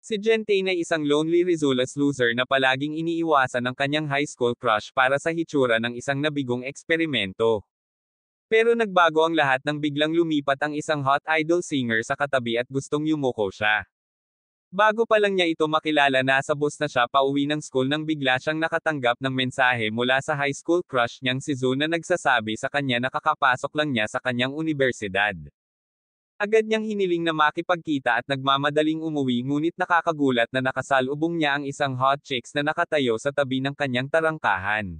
Si Gentane ay isang lonely results loser na palaging iniiwasan ng kanyang high school crush para sa hitsura ng isang nabigong eksperimento. Pero nagbago ang lahat nang biglang lumipat ang isang hot idol singer sa katabi at gustong yumuko siya. Bago pa lang niya ito makilala, nasa bus na siya pauwi ng school nang bigla siyang nakatanggap ng mensahe mula sa high school crush niyang si Zoo na nagsasabi sa kanya na kakapasok lang niya sa kanyang unibersidad. Agad niyang hiniling na makipagkita at nagmamadaling umuwi, ngunit nakakagulat na nakasalubong niya ang isang hot chicks na nakatayo sa tabi ng kanyang tarangkahan.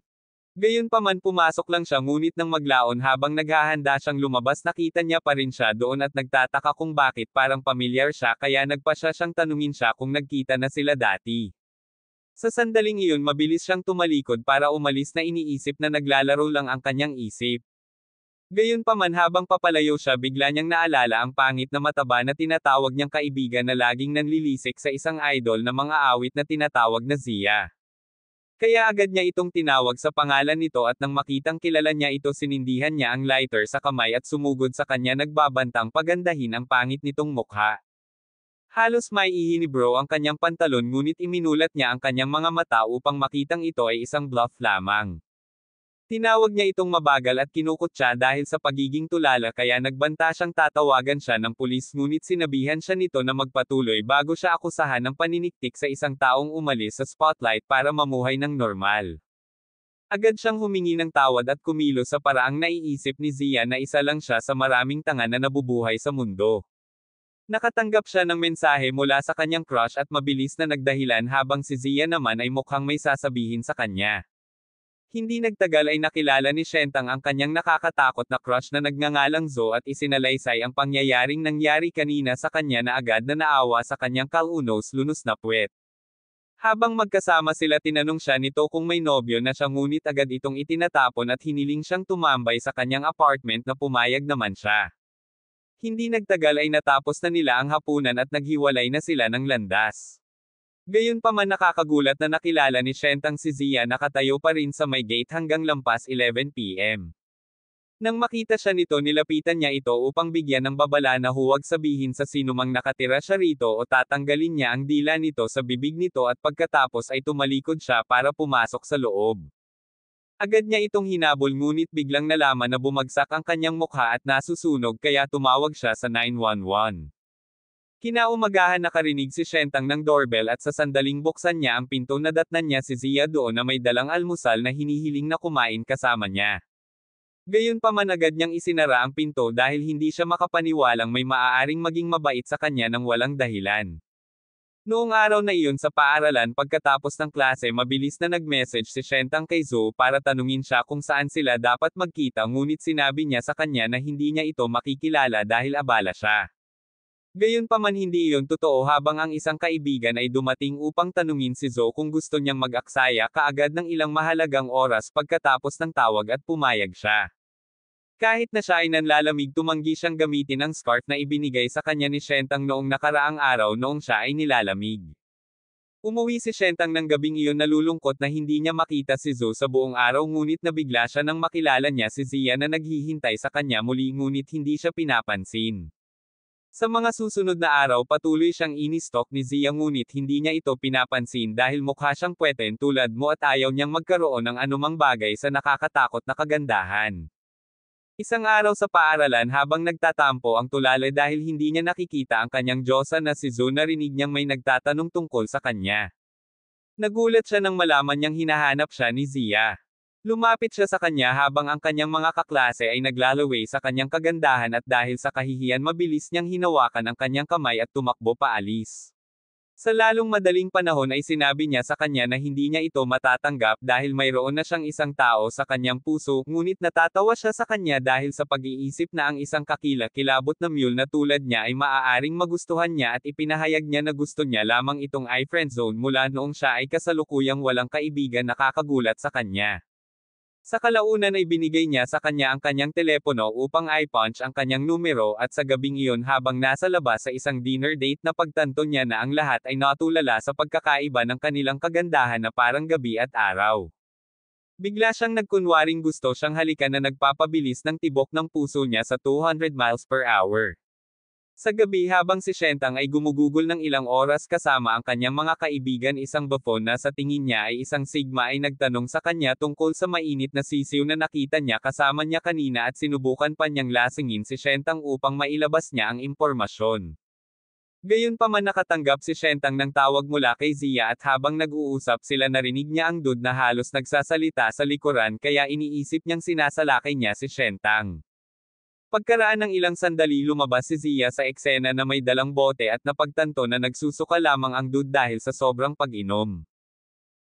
Gayunpaman pumasok lang siya, ngunit nang maglaon habang naghahanda siyang lumabas nakita niya pa rin siya doon at nagtataka kung bakit parang pamilyar siya, kaya nagpasya siyang tanungin siya kung nagkita na sila dati. Sa sandaling iyon mabilis siyang tumalikod para umalis na iniisip na naglalaro lang ang kanyang isip. Gayunpaman habang papalayo siya bigla niyang naalala ang pangit na mataba na tinatawag niyang kaibigan na laging nanlilisik sa isang idol na mga awit na tinatawag na Zia. Kaya agad niya itong tinawag sa pangalan nito at nang makitang kilala niya ito sinindihan niya ang lighter sa kamay at sumugod sa kanya, nagbabantang pagandahin ang pangit nitong mukha. Halos may ihinibro ang kanyang pantalon, ngunit iminulat niya ang kanyang mga mata upang makitang ito ay isang bluff lamang. Tinawag niya itong mabagal at kinukutya dahil sa pagiging tulala, kaya nagbanta siyang tatawagan siya ng pulis, ngunit sinabihan siya nito na magpatuloy bago siya akusahan ng paniniktik sa isang taong umalis sa spotlight para mamuhay ng normal. Agad siyang humingi ng tawad at kumilos sa paraang naiisip ni Zia na isa lang siya sa maraming tanga na nabubuhay sa mundo. Nakatanggap siya ng mensahe mula sa kanyang crush at mabilis na nagdahilan, habang si Zia naman ay mukhang may sasabihin sa kanya. Hindi nagtagal ay nakilala ni Shentang ang kanyang nakakatakot na crush na nagngangalang Zo at isinalaysay ang pangyayaring nangyari kanina sa kanya na agad na naawa sa kanyang kalunos-lunos na puwet. Habang magkasama sila tinanong siya nito kung may nobyo na siya, ngunit agad itong itinatapon at hiniling siyang tumambay sa kanyang apartment na pumayag naman siya. Hindi nagtagal ay natapos na nila ang hapunan at naghiwalay na sila ng landas. Gayunpaman nakakagulat na nakilala ni Shentang si Zia nakatayo pa rin sa may gate hanggang lampas 11 p.m. Nang makita siya nito, nilapitan niya ito upang bigyan ng babala na huwag sabihin sa sinumang nakatira siya rito o tatanggalin niya ang dila nito sa bibig nito, at pagkatapos ay tumalikod siya para pumasok sa loob. Agad niya itong hinabol, ngunit biglang nalaman na bumagsak ang kanyang mukha at nasusunog, kaya tumawag siya sa 911. Kinaumagahan nakarinig si Shentang ng doorbell at sa sandaling buksan niya ang pinto, nadatnan niya si Zia doon na may dalang almusal na hinihiling na kumain kasama niya. Gayunpaman agad niyang isinara ang pinto dahil hindi siya makapaniwalang may maaaring maging mabait sa kanya ng walang dahilan. Noong araw na iyon sa paaralan pagkatapos ng klase, mabilis na nag-message si Shentang kay Zo para tanungin siya kung saan sila dapat magkita, ngunit sinabi niya sa kanya na hindi niya ito makikilala dahil abala siya. Gayunpaman hindi iyon totoo, habang ang isang kaibigan ay dumating upang tanungin si Zo kung gusto niyang mag-aksaya kaagad ng ilang mahalagang oras pagkatapos ng tawag, at pumayag siya. Kahit na siya ay nanlalamig, tumanggi siyang gamitin ang scarf na ibinigay sa kanya ni Shentang noong nakaraang araw noong siya ay nilalamig. Umuwi si Shentang ng gabing iyon nalulungkot na hindi niya makita si Zo sa buong araw, ngunit nabigla siya nang makilala niya si Zia na naghihintay sa kanya muli, ngunit hindi siya pinapansin. Sa mga susunod na araw patuloy siyang ini-stalk ni Zia, ngunit hindi niya ito pinapansin dahil mukha siyang pweten tulad mo at ayaw niyang magkaroon ng anumang bagay sa nakakatakot na kagandahan. Isang araw sa paaralan habang nagtatampo ang tulala dahil hindi niya nakikita ang kanyang diyosa na si Zo, narinig niyang may nagtatanong tungkol sa kanya. Nagulat siya nang malaman niyang hinahanap siya ni Zia. Lumapit siya sa kanya habang ang kanyang mga kaklase ay naglalaway sa kanyang kagandahan, at dahil sa kahihiyan mabilis niyang hinawakan ang kanyang kamay at tumakbo paalis. Sa lalong madaling panahon ay sinabi niya sa kanya na hindi niya ito matatanggap dahil mayroon na siyang isang tao sa kanyang puso, ngunit natatawa siya sa kanya dahil sa pag-iisip na ang isang kakilakilabot na mule na tulad niya ay maaaring magustuhan niya, at ipinahayag niya na gusto niya lamang itong i-friendzone mula noong siya ay kasalukuyang walang kaibigan. Nakakagulat sa kanya. Sa kalaunan ay binigay niya sa kanya ang kanyang telepono upang i-punch ang kanyang numero, at sa gabing iyon habang nasa labas sa isang dinner date, napagtanto niya na ang lahat ay natulala sa pagkakaiba ng kanilang kagandahan na parang gabi at araw. Bigla siyang nagkunwaring gusto siyang halikan na nagpapabilis ng tibok ng puso niya sa 200 miles per hour. Sa gabi habang si Shentang ay gumugugol ng ilang oras kasama ang kanyang mga kaibigan, isang bufon na sa tingin niya ay isang sigma ay nagtanong sa kanya tungkol sa mainit na sisiw na nakita niya kasama niya kanina at sinubukan pa niyang lasingin si Shentang upang mailabas niya ang impormasyon. Gayunpaman nakatanggap si Shentang ng tawag mula kay Zia at habang nag-uusap sila narinig niya ang dude na halos nagsasalita sa likuran kaya iniisip niyang sinasalakay niya si Shentang. Pagkaraan ng ilang sandali lumabas si Zia sa eksena na may dalang bote at napagtanto na nagsusuka lamang ang dude dahil sa sobrang pag-inom.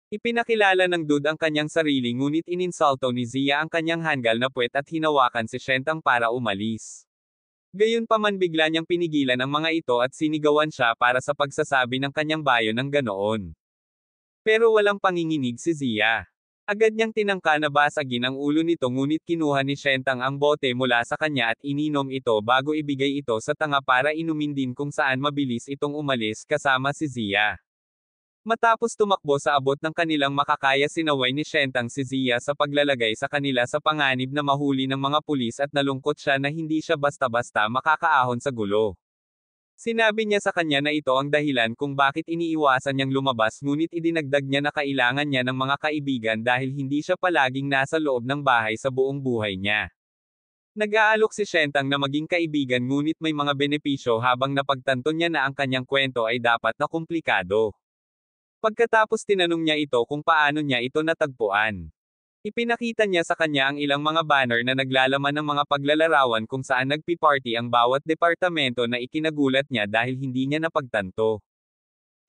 Ipinakilala ng dude ang kanyang sarili ngunit ininsulto ni Zia ang kanyang hanggal na puwet at hinawakan si Shentang para umalis. Gayunpaman bigla niyang pinigilan ang mga ito at sinigawan siya para sa pagsasabi ng kanyang bayo ng ganoon. Pero walang panginginig si Zia. Agad niyang tinangka na basagin ang ulo nito ngunit kinuha ni Shentang ang bote mula sa kanya at ininom ito bago ibigay ito sa tanga para inumin din kung saan mabilis itong umalis kasama si Zia. Matapos tumakbo sa abot ng kanilang makakaya sinaway ni Shentang si Zia sa paglalagay sa kanila sa panganib na mahuli ng mga pulis at nalungkot siya na hindi siya basta-basta makakaahon sa gulo. Sinabi niya sa kanya na ito ang dahilan kung bakit iniiwasan niyang lumabas ngunit idinagdag niya na kailangan niya ng mga kaibigan dahil hindi siya palaging nasa loob ng bahay sa buong buhay niya. Nag-aalok si Shentang na maging kaibigan ngunit may mga benepisyo habang napagtanto niya na ang kanyang kwento ay dapat na komplikado. Pagkatapos tinanong niya ito kung paano niya ito natagpuan. Ipinakita niya sa kanya ang ilang mga banner na naglalaman ng mga paglalarawan kung saan nagpi-party ang bawat departamento na ikinagulat niya dahil hindi niya napagtanto.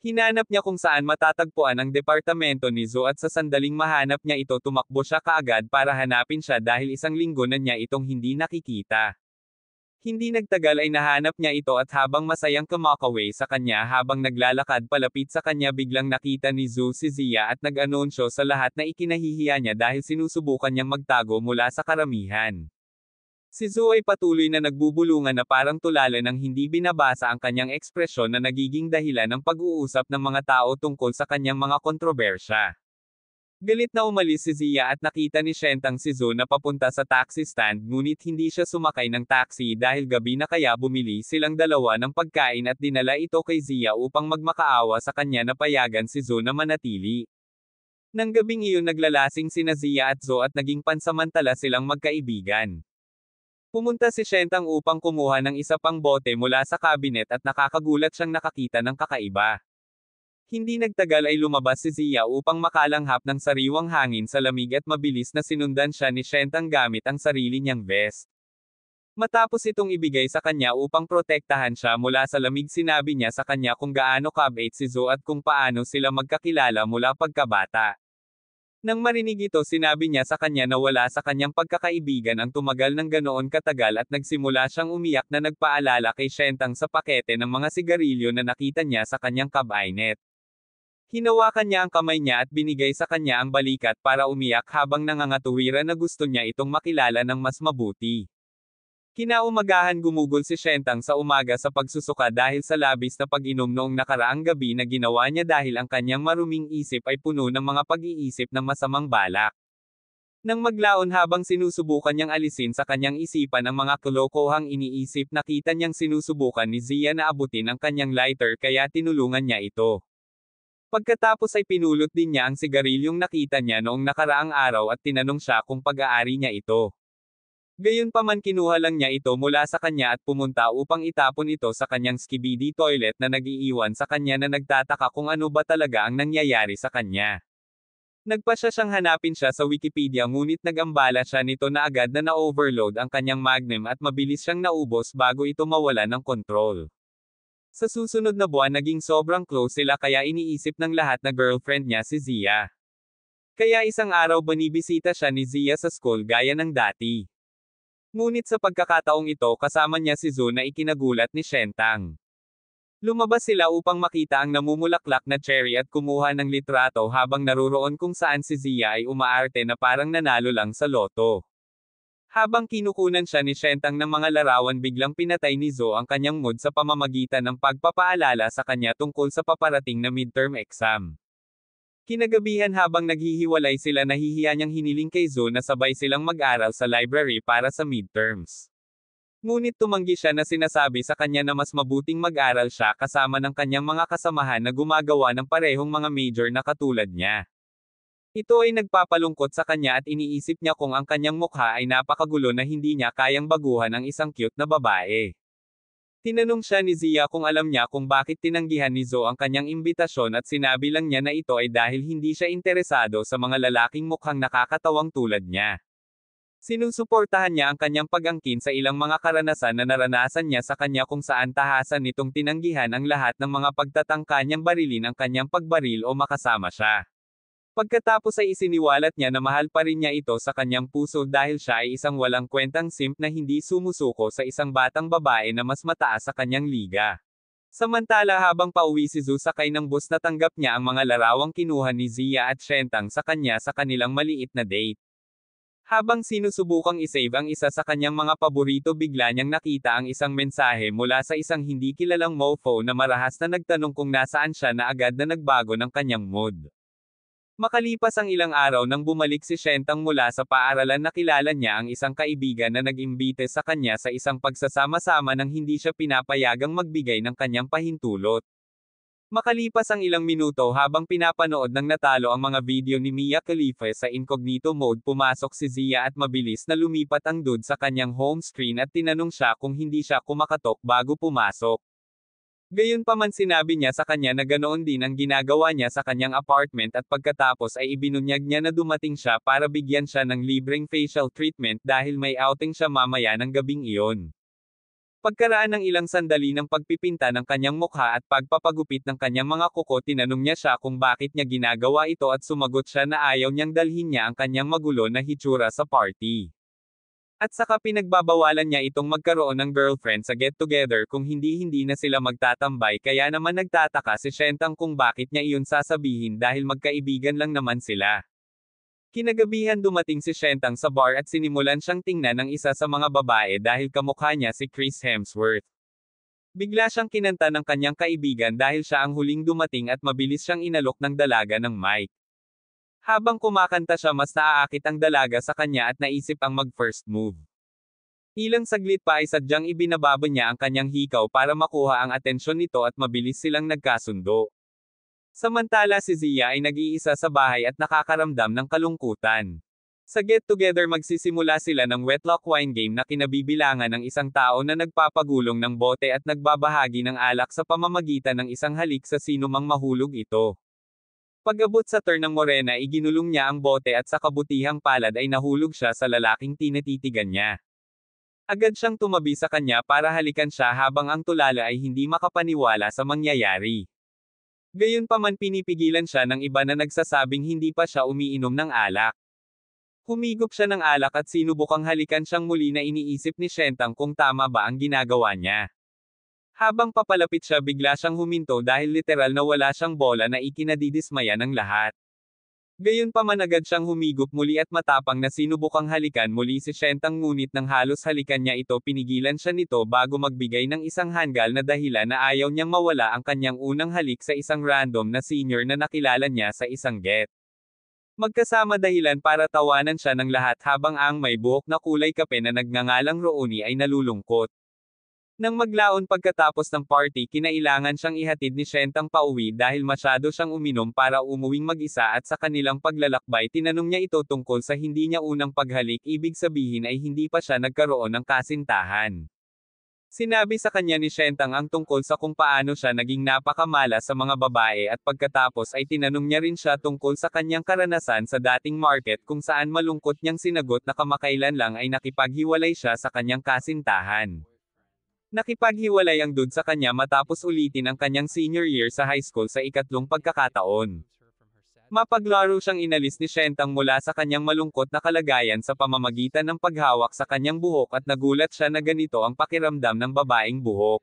Hinanap niya kung saan matatagpuan ang departamento ni Zo at sa sandaling mahanap niya ito tumakbo siya kaagad para hanapin siya dahil isang linggo na niya itong hindi nakikita. Hindi nagtagal ay nahanap niya ito at habang masayang kumakaway sa kanya habang naglalakad palapit sa kanya biglang nakita ni Zhu si Zia at nag-anunsyo sa lahat na ikinahihiya niya dahil sinusubukan niyang magtago mula sa karamihan. Si Zhu ay patuloy na nagbubulungan na parang tulala nang hindi binabasa ang kanyang ekspresyon na nagiging dahilan ng pag-uusap ng mga tao tungkol sa kanyang mga kontrobersya. Galit na umalis si Zia at nakita ni Shentang si Zhu na papunta sa taxi stand ngunit hindi siya sumakay ng taxi dahil gabi na kaya bumili silang dalawa ng pagkain at dinala ito kay Zia upang magmakaawa sa kanya na payagan si Zhu na manatili. Nang gabing iyon naglalasing sina Zia at Zhu at naging pansamantala silang magkaibigan. Pumunta si Shentang upang kumuha ng isa pang bote mula sa cabinet at nakakagulat siyang nakakita ng kakaiba. Hindi nagtagal ay lumabas si Zia upang makalanghap ng sariwang hangin sa lamig at mabilis na sinundan siya ni Shentang gamit ang sarili niyang vest. Matapos itong ibigay sa kanya upang protektahan siya mula sa lamig sinabi niya sa kanya kung gaano kabait si Zo at kung paano sila magkakilala mula pagkabata. Nang marinig ito sinabi niya sa kanya na wala sa kanyang pagkakaibigan ang tumagal ng ganoon katagal at nagsimula siyang umiyak na nagpaalala kay Shentang sa pakete ng mga sigarilyo na nakita niya sa kanyang cabinet. Hinawakan niya ang kamay niya at binigay sa kanya ang balikat para umiyak habang nangangatuwiran na gusto niya itong makilala ng mas mabuti. Kinaumagahan gumugol si Shentang sa umaga sa pagsusuka dahil sa labis na pag-inom noong nakaraang gabi na ginawa niya dahil ang kanyang maruming isip ay puno ng mga pag-iisip ng masamang balak. Nang maglaon habang sinusubukan niyang alisin sa kanyang isipan ang mga kalokohang iniisip nakita niyang sinusubukan ni Zia na abutin ang kanyang lighter kaya tinulungan niya ito. Pagkatapos ay pinulot din niya ang sigarilyong nakita niya noong nakaraang araw at tinanong siya kung pag-aari niya ito. Gayunpaman kinuha lang niya ito mula sa kanya at pumunta upang itapon ito sa kanyang skibidi toilet na nag-iiwan sa kanya na nagtataka kung ano ba talaga ang nangyayari sa kanya. Nagpasya siyang hanapin siya sa Wikipedia ngunit nagambala siya nito na agad na na-overload ang kanyang Magnum at mabilis siyang naubos bago ito mawala ng kontrol. Sa susunod na buwan naging sobrang close sila kaya iniisip ng lahat na girlfriend niya si Zia. Kaya isang araw binibisita siya ni Zia sa school gaya ng dati. Ngunit sa pagkakataong ito kasama niya si Zhu na ikinagulat ni Shentang. Lumabas sila upang makita ang namumulaklak na cherry at kumuha ng litrato habang naruroon kung saan si Zia ay umaarte na parang nanalo lang sa loto. Habang kinukunan siya ni Shentang ng mga larawan biglang pinatay ni Zo ang kanyang mood sa pamamagitan ng pagpapaalala sa kanya tungkol sa paparating na midterm exam. Kinagabihan habang naghihiwalay sila nahihiya niyang hiniling kay Zo na sabay silang mag-aral sa library para sa midterms. Ngunit tumanggi siya na sinasabi sa kanya na mas mabuting mag-aral siya kasama ng kanyang mga kasamahan na gumagawa ng parehong mga major na katulad niya. Ito ay nagpapalungkot sa kanya at iniisip niya kung ang kanyang mukha ay napakagulo na hindi niya kayang baguhan ang isang cute na babae. Tinanong siya ni Zia kung alam niya kung bakit tinanggihan ni Zo ang kanyang imbitasyon at sinabi lang niya na ito ay dahil hindi siya interesado sa mga lalaking mukhang nakakatawang tulad niya. Sinusuportahan niya ang kanyang pag-angkin sa ilang mga karanasan na naranasan niya sa kanya kung saan tahasan nitong tinanggihan ang lahat ng mga pagtatangka niyang barilin ang kanyang pagbaril o makasama siya. Pagkatapos ay isiniwalat niya na mahal pa rin niya ito sa kanyang puso dahil siya ay isang walang kwentang simp na hindi sumusuko sa isang batang babae na mas mataas sa kanyang liga. Samantala habang pauwi si Zu sakay ng bus natanggap niya ang mga larawang kinuha ni Zia at Shentang sa kanya sa kanilang maliit na date. Habang sinusubukang isave ang isa sa kanyang mga paborito bigla niyang nakita ang isang mensahe mula sa isang hindi kilalang mofo na marahas na nagtanong kung nasaan siya na agad na nagbago ng kanyang mood. Makalipas ang ilang araw nang bumalik si Shentang mula sa paaralan nakilala niya ang isang kaibigan na nag-imbite sa kanya sa isang pagsasama-sama nang hindi siya pinapayagang magbigay ng kanyang pahintulot. Makalipas ang ilang minuto habang pinapanood ng natalo ang mga video ni Mia Khalifa sa incognito mode pumasok si Zia at mabilis na lumipat ang dude sa kanyang home screen at tinanong siya kung hindi siya kumakatok bago pumasok. Gayunpaman sinabi niya sa kanya na ganoon din ang ginagawa niya sa kanyang apartment at pagkatapos ay ibinunyag niya na dumating siya para bigyan siya ng libreng facial treatment dahil may outing siya mamaya ng gabing iyon. Pagkaraan ng ilang sandali ng pagpipinta ng kanyang mukha at pagpapagupit ng kanyang mga kuko tinanong niya siya kung bakit niya ginagawa ito at sumagot siya na ayaw niyang dalhin niya ang kanyang magulo na hitsura sa party. At saka pinagbabawalan niya itong magkaroon ng girlfriend sa get-together kung hindi na sila magtatambay kaya naman nagtataka si Shentang kung bakit niya iyon sasabihin dahil magkaibigan lang naman sila. Kinagabihan dumating si Shentang sa bar at sinimulan siyang tingnan ng isa sa mga babae dahil kamukha niya si Chris Hemsworth. Bigla siyang kinanta ng kanyang kaibigan dahil siya ang huling dumating at mabilis siyang inalok ng dalaga ng mic. Habang kumakanta siya mas naaakit ang dalaga sa kanya at naisip ang mag-first move. Ilang saglit pa ay sadyang ibinababa niya ang kanyang hikaw para makuha ang atensyon nito at mabilis silang nagkasundo. Samantala si Zia ay nag-iisa sa bahay at nakakaramdam ng kalungkutan. Sa get-together magsisimula sila ng wetlock wine game na kinabibilangan ng isang tao na nagpapagulong ng bote at nagbabahagi ng alak sa pamamagitan ng isang halik sa sinumang mahulog ito. Pag-abot sa turn ng Morena iginulong niya ang bote at sa kabutihang palad ay nahulog siya sa lalaking tinititigan niya. Agad siyang tumabi sa kanya para halikan siya habang ang tulala ay hindi makapaniwala sa mangyayari. Gayunpaman pinipigilan siya ng iba na nagsasabing hindi pa siya umiinom ng alak. Humigop siya ng alak at sinubukang halikan siyang muli na iniisip ni Shentang kung tama ba ang ginagawa niya. Habang papalapit siya bigla siyang huminto dahil literal na wala siyang bola na ikinadidismaya ng lahat. Gayunpaman agad siyang humigop muli at matapang na sinubukang halikan muli si Shentang ngunit nang halos halikan niya ito pinigilan siya nito bago magbigay ng isang hanggal na dahilan na ayaw niyang mawala ang kanyang unang halik sa isang random na senior na nakilala niya sa isang get. Magkasama dahilan para tawanan siya ng lahat habang ang may buhok na kulay kape na nagngangalang Rooney ay nalulungkot. Nang maglaon pagkatapos ng party kinailangan siyang ihatid ni Shentang pauwi dahil masyado siyang uminom para umuwing mag-isa at sa kanilang paglalakbay tinanong niya ito tungkol sa hindi niya unang paghalik ibig sabihin ay hindi pa siya nagkaroon ng kasintahan. Sinabi sa kanya ni Shentang ang tungkol sa kung paano siya naging napakamala sa mga babae at pagkatapos ay tinanong niya rin siya tungkol sa kanyang karanasan sa dating market kung saan malungkot niyang sinagot na kamakailan lang ay nakipaghiwalay siya sa kanyang kasintahan. Nakipaghiwalay ang dude sa kanya matapos ulitin ang kanyang senior year sa high school sa ikatlong pagkakataon. Mapaglaro siyang inalis ni Shentang mula sa kanyang malungkot na kalagayan sa pamamagitan ng paghawak sa kanyang buhok at nagulat siya na ganito ang pakiramdam ng babaeng buhok.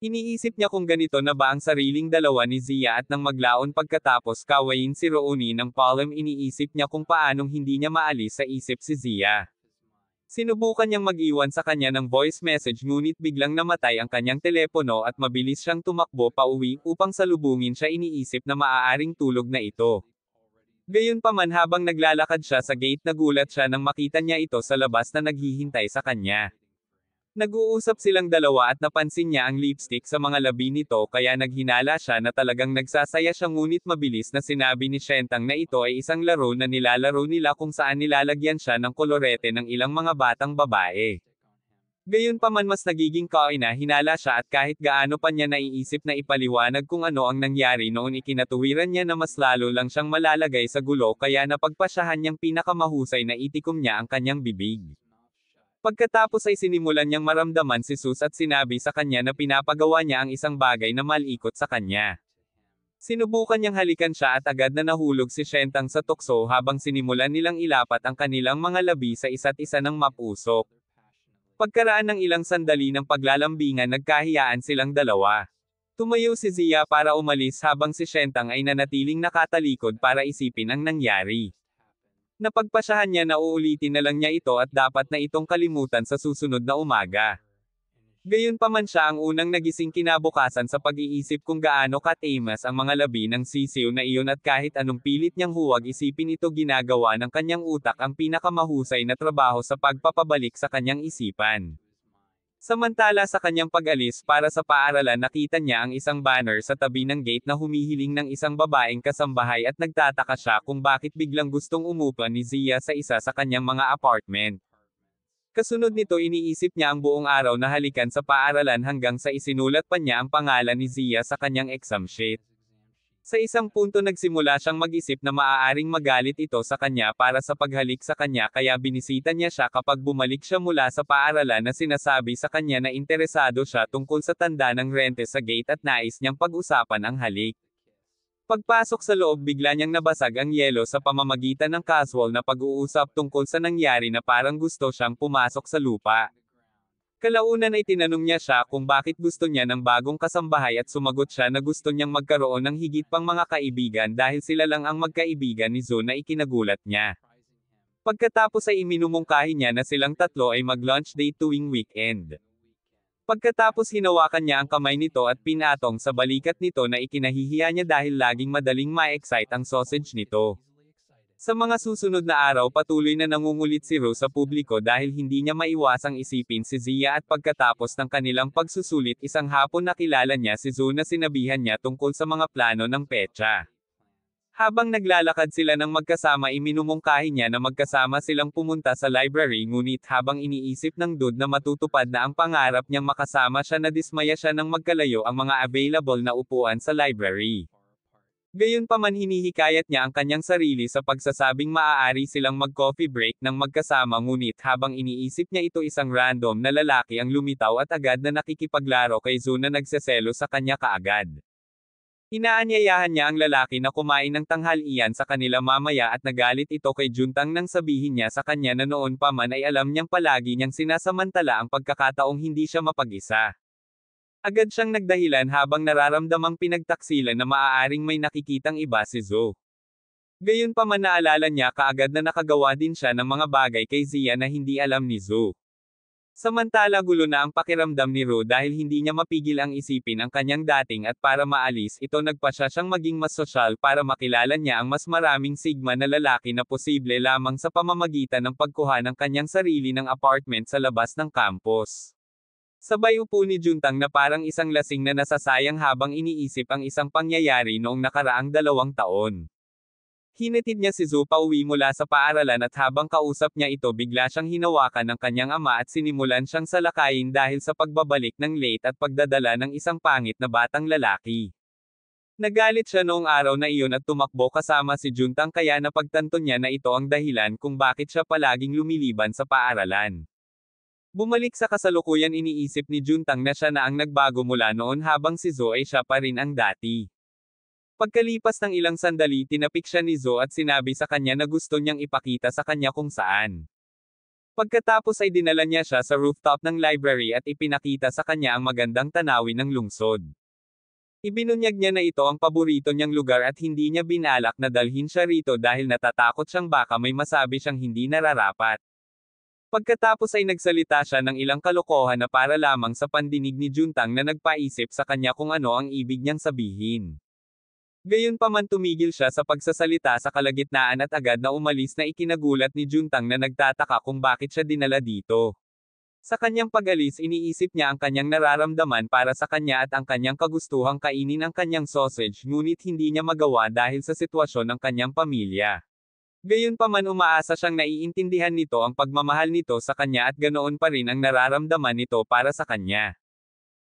Iniisip niya kung ganito na ba ang sariling dalawa ni Zia at nang maglaon pagkatapos kawain si Rooney ng palm iniisip niya kung paanong hindi niya maalis sa isip si Zia. Sinubukan niyang mag-iwan sa kanya ng voice message ngunit biglang namatay ang kanyang telepono at mabilis siyang tumakbo pauwi upang salubungin siya iniisip na maaaring tulog na ito. Gayunpaman habang naglalakad siya sa gate nagulat siya nang makita niya ito sa labas na naghihintay sa kanya. Nag-uusap silang dalawa at napansin niya ang lipstick sa mga labi nito kaya naghinala siya na talagang nagsasaya siya ngunit mabilis na sinabi ni Shentang na ito ay isang laro na nilalaro nila kung saan nilalagyan siya ng kolorete ng ilang mga batang babae. Gayunpaman mas nagiging hinala siya at kahit gaano pa niya naiisip na ipaliwanag kung ano ang nangyari noon ikinatuwiran niya na mas lalo lang siyang malalagay sa gulo kaya napagpasyahan niyang pinakamahusay na itikom niya ang kanyang bibig. Pagkatapos ay sinimulan niyang maramdaman si Sus at sinabi sa kanya na pinapagawa niya ang isang bagay na malikot sa kanya. Sinubukan niyang halikan siya at agad na nahulog si Shentang sa tukso habang sinimulan nilang ilapat ang kanilang mga labi sa isa't isa ng mapusok. Pagkaraan ng ilang sandali ng paglalambingan nagkahiyaan silang dalawa. Tumayo si Zia para umalis habang si Shentang ay nanatiling nakatalikod para isipin ang nangyari. Napagpasyahan niya na uulitin na lang niya ito at dapat na itong kalimutan sa susunod na umaga. Gayunpaman siya ang unang nagising kinabukasan sa pag-iisip kung gaano katamas ang mga labi ng sisiw na iyon at kahit anong pilit niyang huwag isipin ito ginagawa ng kanyang utak ang pinakamahusay na trabaho sa pagpapabalik sa kanyang isipan. Samantala sa kanyang pag-alis para sa paaralan nakita niya ang isang banner sa tabi ng gate na humihiling ng isang babaeng kasambahay at nagtataka siya kung bakit biglang gustong umupa ni Zia sa isa sa kanyang mga apartment. Kasunod nito iniisip niya ang buong araw na halikan sa paaralan hanggang sa isinulat pa niya ang pangalan ni Zia sa kanyang exam sheet. Sa isang punto nagsimula siyang mag-isip na maaaring magalit ito sa kanya para sa paghalik sa kanya kaya binisita niya siya kapag bumalik siya mula sa paaralan na sinasabi sa kanya na interesado siya tungkol sa tanda ng rente sa gate at nais niyang pag-usapan ang halik. Pagpasok sa loob bigla niyang nabasag ang yelo sa pamamagitan ng casual na pag-uusap tungkol sa nangyari na parang gusto siyang pumasok sa lupa. Kalaunan ay tinanong niya siya kung bakit gusto niya ng bagong kasambahay at sumagot siya na gusto niyang magkaroon ng higit pang mga kaibigan dahil sila lang ang magkaibigan ni Zo na ikinagulat niya. Pagkatapos ay iminumungkahi niya na silang tatlo ay mag-lunch date tuwing weekend. Pagkatapos hinawakan niya ang kamay nito at pinatong sa balikat nito na ikinahihiya niya dahil laging madaling ma-excite ang sausage nito. Sa mga susunod na araw patuloy na nangungulit si Rose sa publiko dahil hindi niya maiwasang isipin si Zia at pagkatapos ng kanilang pagsusulit isang hapon nakilala niya si Zo na sinabihan niya tungkol sa mga plano ng petsa. Habang naglalakad sila ng magkasama iminumungkahi niya na magkasama silang pumunta sa library ngunit habang iniisip ng dude na matutupad na ang pangarap niyang makasama siya na dismaya siya nang magkalayo ang mga available na upuan sa library. Gayunpaman hinihikayat niya ang kanyang sarili sa pagsasabing maaari silang mag-coffee break ng magkasama ngunit habang iniisip niya ito isang random na lalaki ang lumitaw at agad na nakikipaglaro kay Zo na nagseselo sa kanya kaagad. Inaanyayahan niya ang lalaki na kumain ng tanghalian sa kanila mamaya at nagalit ito kay Juntang nang sabihin niya sa kanya na noon pa man ay alam niyang palagi niyang sinasamantala ang pagkakataong hindi siya mapag-isa. Agad siyang nagdahilan habang nararamdamang pinagtaksilan na maaaring may nakikitang iba si Zo. Gayunpaman naalala niya kaagad na nakagawa din siya ng mga bagay kay Zia na hindi alam ni Zo. Samantala gulo na ang pakiramdam ni Ro dahil hindi niya mapigil ang isipin ang kanyang dating at para maalis ito nagpasya siyang maging mas sosyal para makilala niya ang mas maraming sigma na lalaki na posible lamang sa pamamagitan ng pagkuha ng kanyang sarili ng apartment sa labas ng campus. Sabay upo ni Juntang na parang isang lasing na nasasayang habang iniisip ang isang pangyayari noong nakaraang 2 taon. Hinatid niya si Zo pauwi mula sa paaralan at habang kausap niya ito bigla siyang hinawakan ng kanyang ama at sinimulan siyang salakayin dahil sa pagbabalik ng late at pagdadala ng isang pangit na batang lalaki. Nagalit siya noong araw na iyon at tumakbo kasama si Juntang kaya napagtanto niya na ito ang dahilan kung bakit siya palaging lumiliban sa paaralan. Bumalik sa kasalukuyan iniisip ni Juntang na siya na ang nagbago mula noon habang si Zo ay siya pa rin ang dati. Pagkalipas ng ilang sandali tinapik siya ni Zo at sinabi sa kanya na gusto niyang ipakita sa kanya kung saan. Pagkatapos ay dinala niya siya sa rooftop ng library at ipinakita sa kanya ang magandang tanawin ng lungsod. Ibinunyag niya na ito ang paborito niyang lugar at hindi niya binalak na dalhin siya rito dahil natatakot siyang baka may masabi siyang hindi nararapat. Pagkatapos ay nagsalita siya ng ilang kalokohan na para lamang sa pandinig ni Juntang na nagpaisip sa kanya kung ano ang ibig niyang sabihin. Gayunpaman tumigil siya sa pagsasalita sa kalagitnaan at agad na umalis na ikinagulat ni Juntang na nagtataka kung bakit siya dinala dito. Sa kanyang pag-alis iniisip niya ang kanyang nararamdaman para sa kanya at ang kanyang kagustuhang kainin ang kanyang sausage ngunit hindi niya magawa dahil sa sitwasyon ng kanyang pamilya. Gayunpaman umaasa siyang naiintindihan nito ang pagmamahal nito sa kanya at ganoon pa rin ang nararamdaman nito para sa kanya.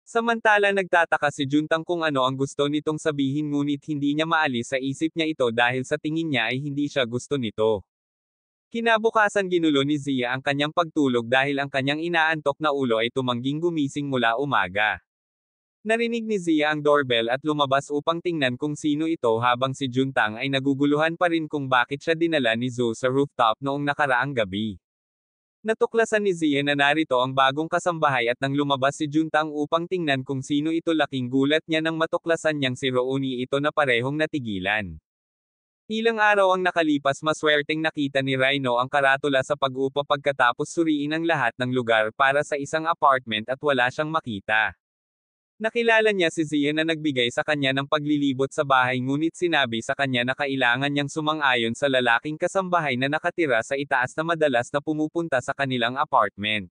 Samantala nagtataka si Juntang kung ano ang gusto nitong sabihin ngunit hindi niya maalis sa isip niya ito dahil sa tingin niya ay hindi siya gusto nito. Kinabukasan ginulo ni Zia ang kanyang pagtulog dahil ang kanyang inaantok na ulo ay tumangging gumising mula umaga. Narinig ni Zia ang doorbell at lumabas upang tingnan kung sino ito habang si Juntang ay naguguluhan pa rin kung bakit siya dinala ni Zhu sa rooftop noong nakaraang gabi. Natuklasan ni Zia na narito ang bagong kasambahay at nang lumabas si Juntang upang tingnan kung sino ito laking gulat niya nang matuklasan niyang si Rooney ito na parehong natigilan. Ilang araw ang nakalipas maswerteng nakita ni Rhino ang karatula sa pag-upa pagkatapos suriin ang lahat ng lugar para sa isang apartment at wala siyang makita. Nakilala niya si Zia na nagbigay sa kanya ng paglilibot sa bahay ngunit sinabi sa kanya na kailangan niyang sumang-ayon sa lalaking kasambahay na nakatira sa itaas na madalas na pumupunta sa kanilang apartment.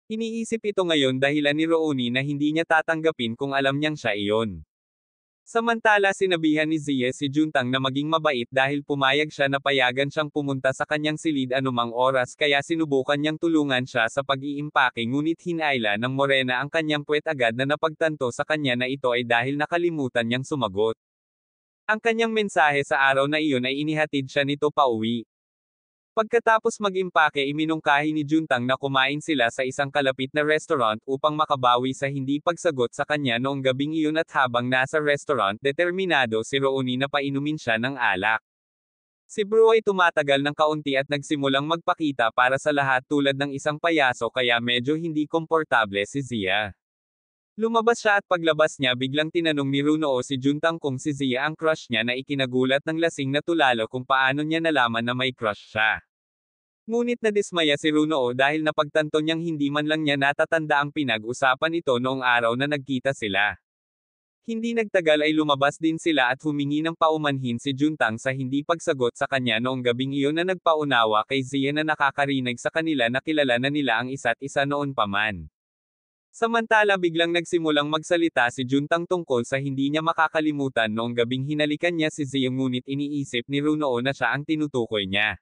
Iniisip ito ngayon dahilan ni Rooney na hindi niya tatanggapin kung alam niyang siya iyon. Samantala sinabihan ni Zia si Juntang na maging mabait dahil pumayag siya na payagan siyang pumunta sa kanyang silid anumang oras kaya sinubukan niyang tulungan siya sa pag-iimpake ngunit hinayla ng morena ang kanyang puwet agad na napagtanto sa kanya na ito ay dahil nakalimutan niyang sumagot. Ang kanyang mensahe sa araw na iyon ay inihatid siya nito pauwi. Pagkatapos mag-impake iminungkahi ni Juntang na kumain sila sa isang kalapit na restaurant upang makabawi sa hindi pagsagot sa kanya noong gabing iyon at habang nasa restaurant determinado si Rooney na painumin siya ng alak. Si Bru ay tumatagal ng kaunti at nagsimulang magpakita para sa lahat tulad ng isang payaso kaya medyo hindi komportable si Zia. Lumabas siya at paglabas niya biglang tinanong ni Runo si Juntang kung si Zia ang crush niya na ikinagulat ng lasing na tulalo kung paano niya nalaman na may crush siya. Ngunit nadismaya si Runo dahil napagtanto niyang hindi man lang niya natatanda ang pinag-usapan ito noong araw na nagkita sila. Hindi nagtagal ay lumabas din sila at humingi ng paumanhin si Juntang sa hindi pagsagot sa kanya noong gabing iyon na nagpaunawa kay Zia na nakakarinig sa kanila na kilala na nila ang isa't isa noon pa man. Samantala biglang nagsimulang magsalita si Juntang tungkol sa hindi niya makakalimutan noong gabing hinalikan niya si Zia ngunit iniisip ni Runo na siya ang tinutukoy niya.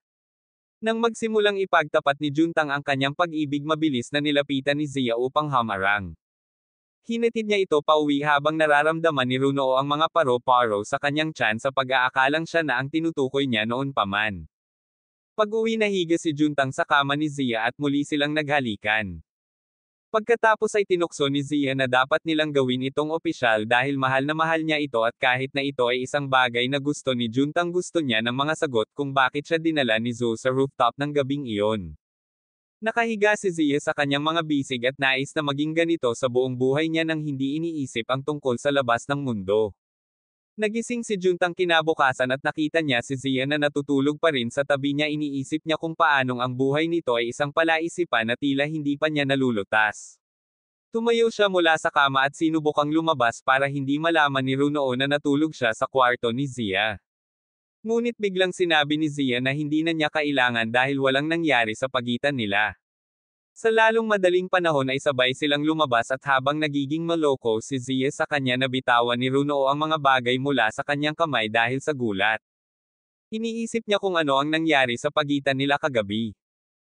Nang magsimulang ipagtapat ni Juntang ang kanyang pag-ibig mabilis na nilapitan ni Zia upang hamarang. Hinatid niya ito pauwi habang nararamdaman ni Runo ang mga paro-paro sa kanyang tiyan sa pag-aakalang siya na ang tinutukoy niya noon pa man. Pag-uwi nahiga si Juntang sa kama ni Zia at muli silang naghalikan. Pagkatapos ay tinukso ni Zia na dapat nilang gawin itong opisyal dahil mahal na mahal niya ito at kahit na ito ay isang bagay na gusto ni Juntang gusto niya ng mga sagot kung bakit siya dinala ni Zhu sa rooftop ng gabing iyon. Nakahiga si Zia sa kanyang mga bisig at nais na maging ganito sa buong buhay niya nang hindi iniisip ang tungkol sa labas ng mundo. Nagising si Juntang kinabukasan at nakita niya si Zia na natutulog pa rin sa tabi niya iniisip niya kung paanong ang buhay nito ay isang palaisipan na tila hindi pa niya nalulutas. Tumayo siya mula sa kama at sinubukang lumabas para hindi malaman ni Runo na natulog siya sa kwarto ni Zia. Ngunit biglang sinabi ni Zia na hindi na niya kailangan dahil walang nangyari sa pagitan nila. Sa lalong madaling panahon ay sabay silang lumabas at habang nagiging maloko si Zia sa kanya nabitawan ni Runo ang mga bagay mula sa kanyang kamay dahil sa gulat. Iniisip niya kung ano ang nangyari sa pagitan nila kagabi.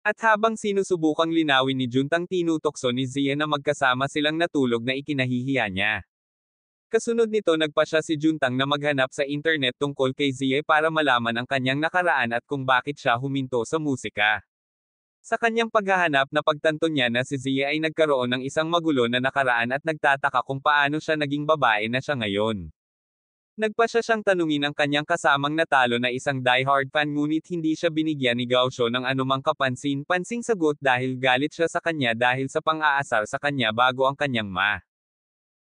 At habang sinusubukang linawin ni Juntang tinutokso ni Zia na magkasama silang natulog na ikinahihiya niya. Kasunod nito nagpasya si Juntang na maghanap sa internet tungkol kay Zia para malaman ang kanyang nakaraan at kung bakit siya huminto sa musika. Sa kanyang paghahanap napagtanto niya na si Zia ay nagkaroon ng isang magulo na nakaraan at nagtataka kung paano siya naging babae na siya ngayon. Nagpasya siyang tanungin ang kanyang kasamang natalo na isang diehard fan ngunit hindi siya binigyan ni Gaosho ng anumang kapansin-pansing sagot dahil galit siya sa kanya dahil sa pang-aasar sa kanya bago ang kanyang ma.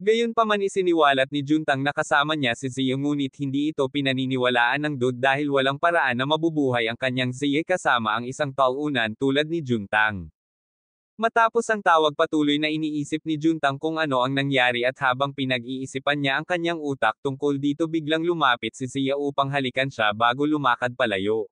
Gayunpaman isiniwalat ni Juntang na kasama niya si Zia ngunit hindi ito pinaniniwalaan ng Dud dahil walang paraan na mabubuhay ang kanyang Zia kasama ang isang talunan tulad ni Juntang. Matapos ang tawag patuloy na iniisip ni Juntang kung ano ang nangyari at habang pinag-iisipan niya ang kanyang utak tungkol dito biglang lumapit si Zia upang halikan siya bago lumakad palayo.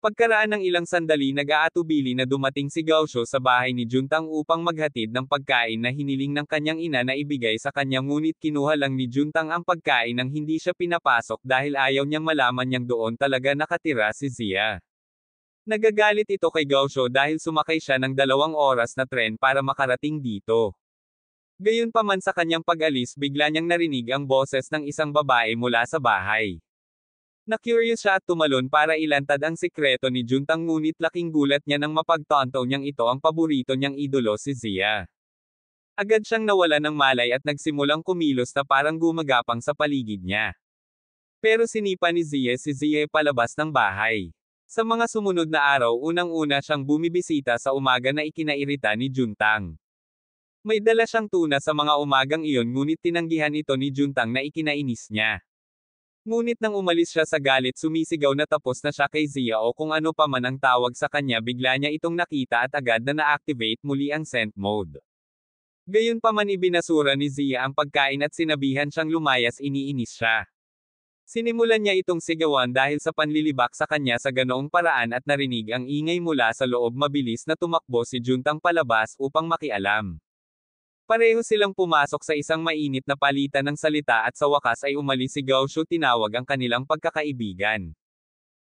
Pagkaraan ng ilang sandali nag-aatubili na dumating si Gaosho sa bahay ni Juntang upang maghatid ng pagkain na hiniling ng kanyang ina na ibigay sa kanya, ngunit kinuha lang ni Juntang ang pagkain nang hindi siya pinapasok dahil ayaw niyang malaman niyang doon talaga nakatira si Zia. Nagagalit ito kay Gaosho dahil sumakay siya ng 2 oras na tren para makarating dito. Gayunpaman sa kanyang pag-alis bigla niyang narinig ang boses ng isang babae mula sa bahay. Na-curious siya at tumalon para ilantad ang sikreto ni Juntang, ngunit laking gulat niya nang mapagtanto niyang ito ang paborito niyang idolo, si Zia. Agad siyang nawala ng malay at nagsimulang kumilos na parang gumagapang sa paligid niya. Pero sinipa ni Zia si Zia palabas ng bahay. Sa mga sumunod na araw, unang-una siyang bumibisita sa umaga na ikinairita ni Juntang. May dala siyang tuna sa mga umagang iyon, ngunit tinanggihan ito ni Juntang na ikinainis niya. Ngunit nang umalis siya sa galit, sumisigaw na tapos na siya kay Zia o kung ano pa man ang tawag sa kanya, bigla niya itong nakita at agad na na-activate muli ang scent mode. Gayunpaman ibinasura ni Zia ang pagkain at sinabihan siyang lumayas, iniinis siya. Sinimulan niya itong sigawan dahil sa panlilibak sa kanya sa ganoong paraan at narinig ang ingay mula sa loob. Mabilis na tumakbo si Juntang palabas upang makialam. Pareho silang pumasok sa isang mainit na palitan ng salita at sa wakas ay umalis si Gaosho, tinawag ang kanilang pagkakaibigan.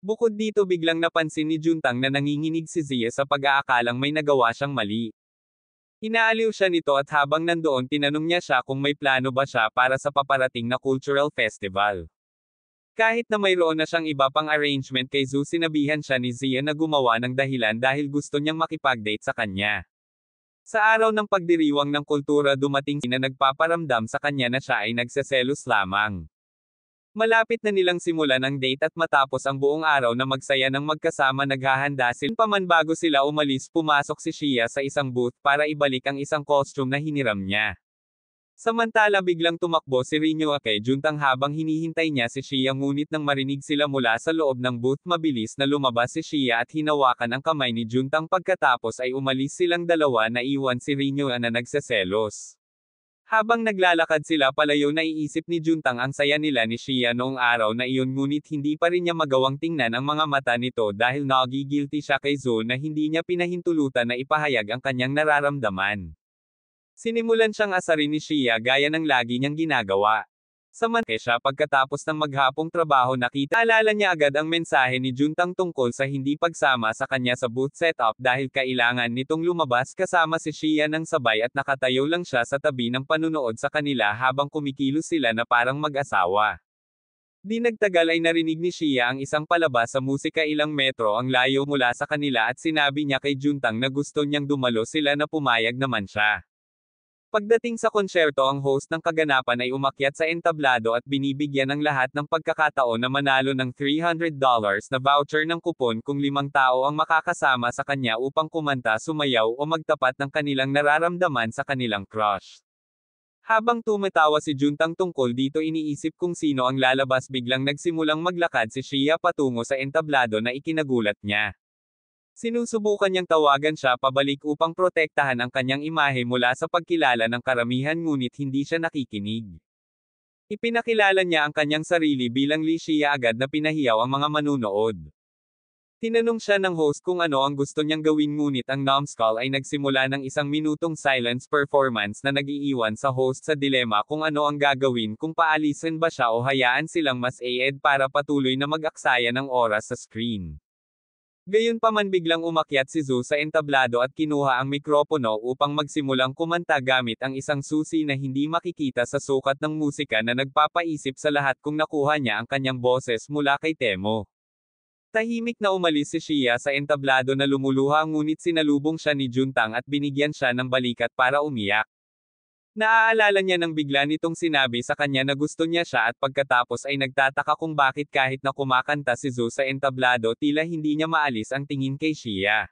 Bukod dito, biglang napansin ni Juntang na nanginginig si Zia sa pag-aakalang may nagawa siyang mali. Inaaliw siya nito at habang nandoon tinanong niya siya kung may plano ba siya para sa paparating na cultural festival. Kahit na mayroon na siyang iba pang arrangement kay Zhu, sinabihan siya ni Zia na gumawa ng dahilan dahil gusto niyang makipag-date sa kanya. Sa araw ng pagdiriwang ng kultura, dumating si na nagpaparamdam sa kanya na siya ay nagseselos lamang. Malapit na nilang simulan ang date at matapos ang buong araw na magsaya ng magkasama, naghahanda sila. Paman bago sila umalis, pumasok si Shia sa isang booth para ibalik ang isang costume na hiniram niya. Samantala biglang tumakbo si Rinyo kay Juntang habang hinihintay niya si Shia, ngunit nang marinig sila mula sa loob ng booth, mabilis na lumabas si Shia at hinawakan ang kamay ni Juntang. Pagkatapos ay umalis silang dalawa, na iwan si Rinyo na nagseselos. Habang naglalakad sila palayo, naiisip ni Juntang ang saya nila ni Shia noong araw na iyon, ngunit hindi pa rin niya magawang tingnan ang mga mata nito dahil nagigilty siya kay Zo na hindi niya pinahintulutan na ipahayag ang kanyang nararamdaman. Sinimulan siyang asarin ni Shia gaya ng lagi niyang ginagawa. Samantala siya, pagkatapos ng maghapong trabaho, alala niya agad ang mensahe ni Juntang tungkol sa hindi pagsama sa kanya sa booth setup dahil kailangan nitong lumabas kasama si Shia ng sabay at nakatayo lang siya sa tabi ng panunood sa kanila habang kumikilos sila na parang mag-asawa. Di nagtagal ay narinig ni Shia ang isang palabas sa musika ilang metro ang layo mula sa kanila at sinabi niya kay Juntang na gusto niyang dumalo sila, na pumayag naman siya. Pagdating sa konsyerto, ang host ng kaganapan ay umakyat sa entablado at binibigyan ng lahat ng pagkakataon na manalo ng $300 na voucher ng kupon kung 5 tao ang makakasama sa kanya upang kumanta, sumayaw o magtapat ng kanilang nararamdaman sa kanilang crush. Habang tumatawa si Juntang tungkol dito, iniisip kung sino ang lalabas, biglang nagsimulang maglakad si Shia patungo sa entablado na ikinagulat niya. Sinusubukan niyang tawagan siya pabalik upang protektahan ang kanyang imahe mula sa pagkilala ng karamihan, ngunit hindi siya nakikinig. Ipinakilala niya ang kanyang sarili bilang Lee Shia, agad na pinahiyaw ang mga manunood. Tinanong siya ng host kung ano ang gusto niyang gawin, ngunit ang numbskull ay nagsimula ng 1 minutong silence performance na nag-iiwan sa host sa dilema kung ano ang gagawin, kung paalisin ba siya o hayaan silang mas aed para patuloy na mag-aksaya ng oras sa screen. Gayunpaman biglang umakyat si Zo sa entablado at kinuha ang mikropono upang magsimulang kumanta gamit ang isang susi na hindi makikita sa sukat ng musika na nagpapaisip sa lahat kung nakuha niya ang kanyang boses mula kay Temo. Tahimik na umalis si Shia sa entablado na lumuluha, ngunit sinalubong siya ni Juntang at binigyan siya ng balikat para umiyak. Naaalala niya nang bigla nitong sinabi sa kanya na gusto niya siya, at pagkatapos ay nagtataka kung bakit kahit na kumakanta si Zo sa entablado, tila hindi niya maalis ang tingin kay Shia.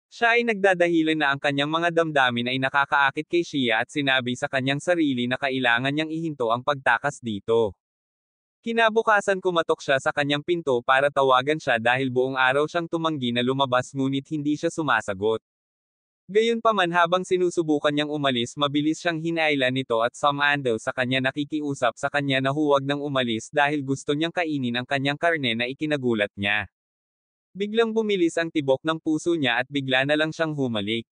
Siya ay nagdadahilan na ang kanyang mga damdamin ay nakakaakit kay Shia at sinabi sa kanyang sarili na kailangan niyang ihinto ang pagtakas dito. Kinabukasan kumatok siya sa kanyang pinto para tawagan siya dahil buong araw siyang tumanggi na lumabas, ngunit hindi siya sumasagot. Gayunpaman habang sinusubukan niyang umalis, mabilis siyang hinailan nito at sumandal sa kanya, nakikiusap sa kanya na huwag nang umalis dahil gusto niyang kainin ang kanyang karne na ikinagulat niya. Biglang bumilis ang tibok ng puso niya at bigla na lang siyang humalik.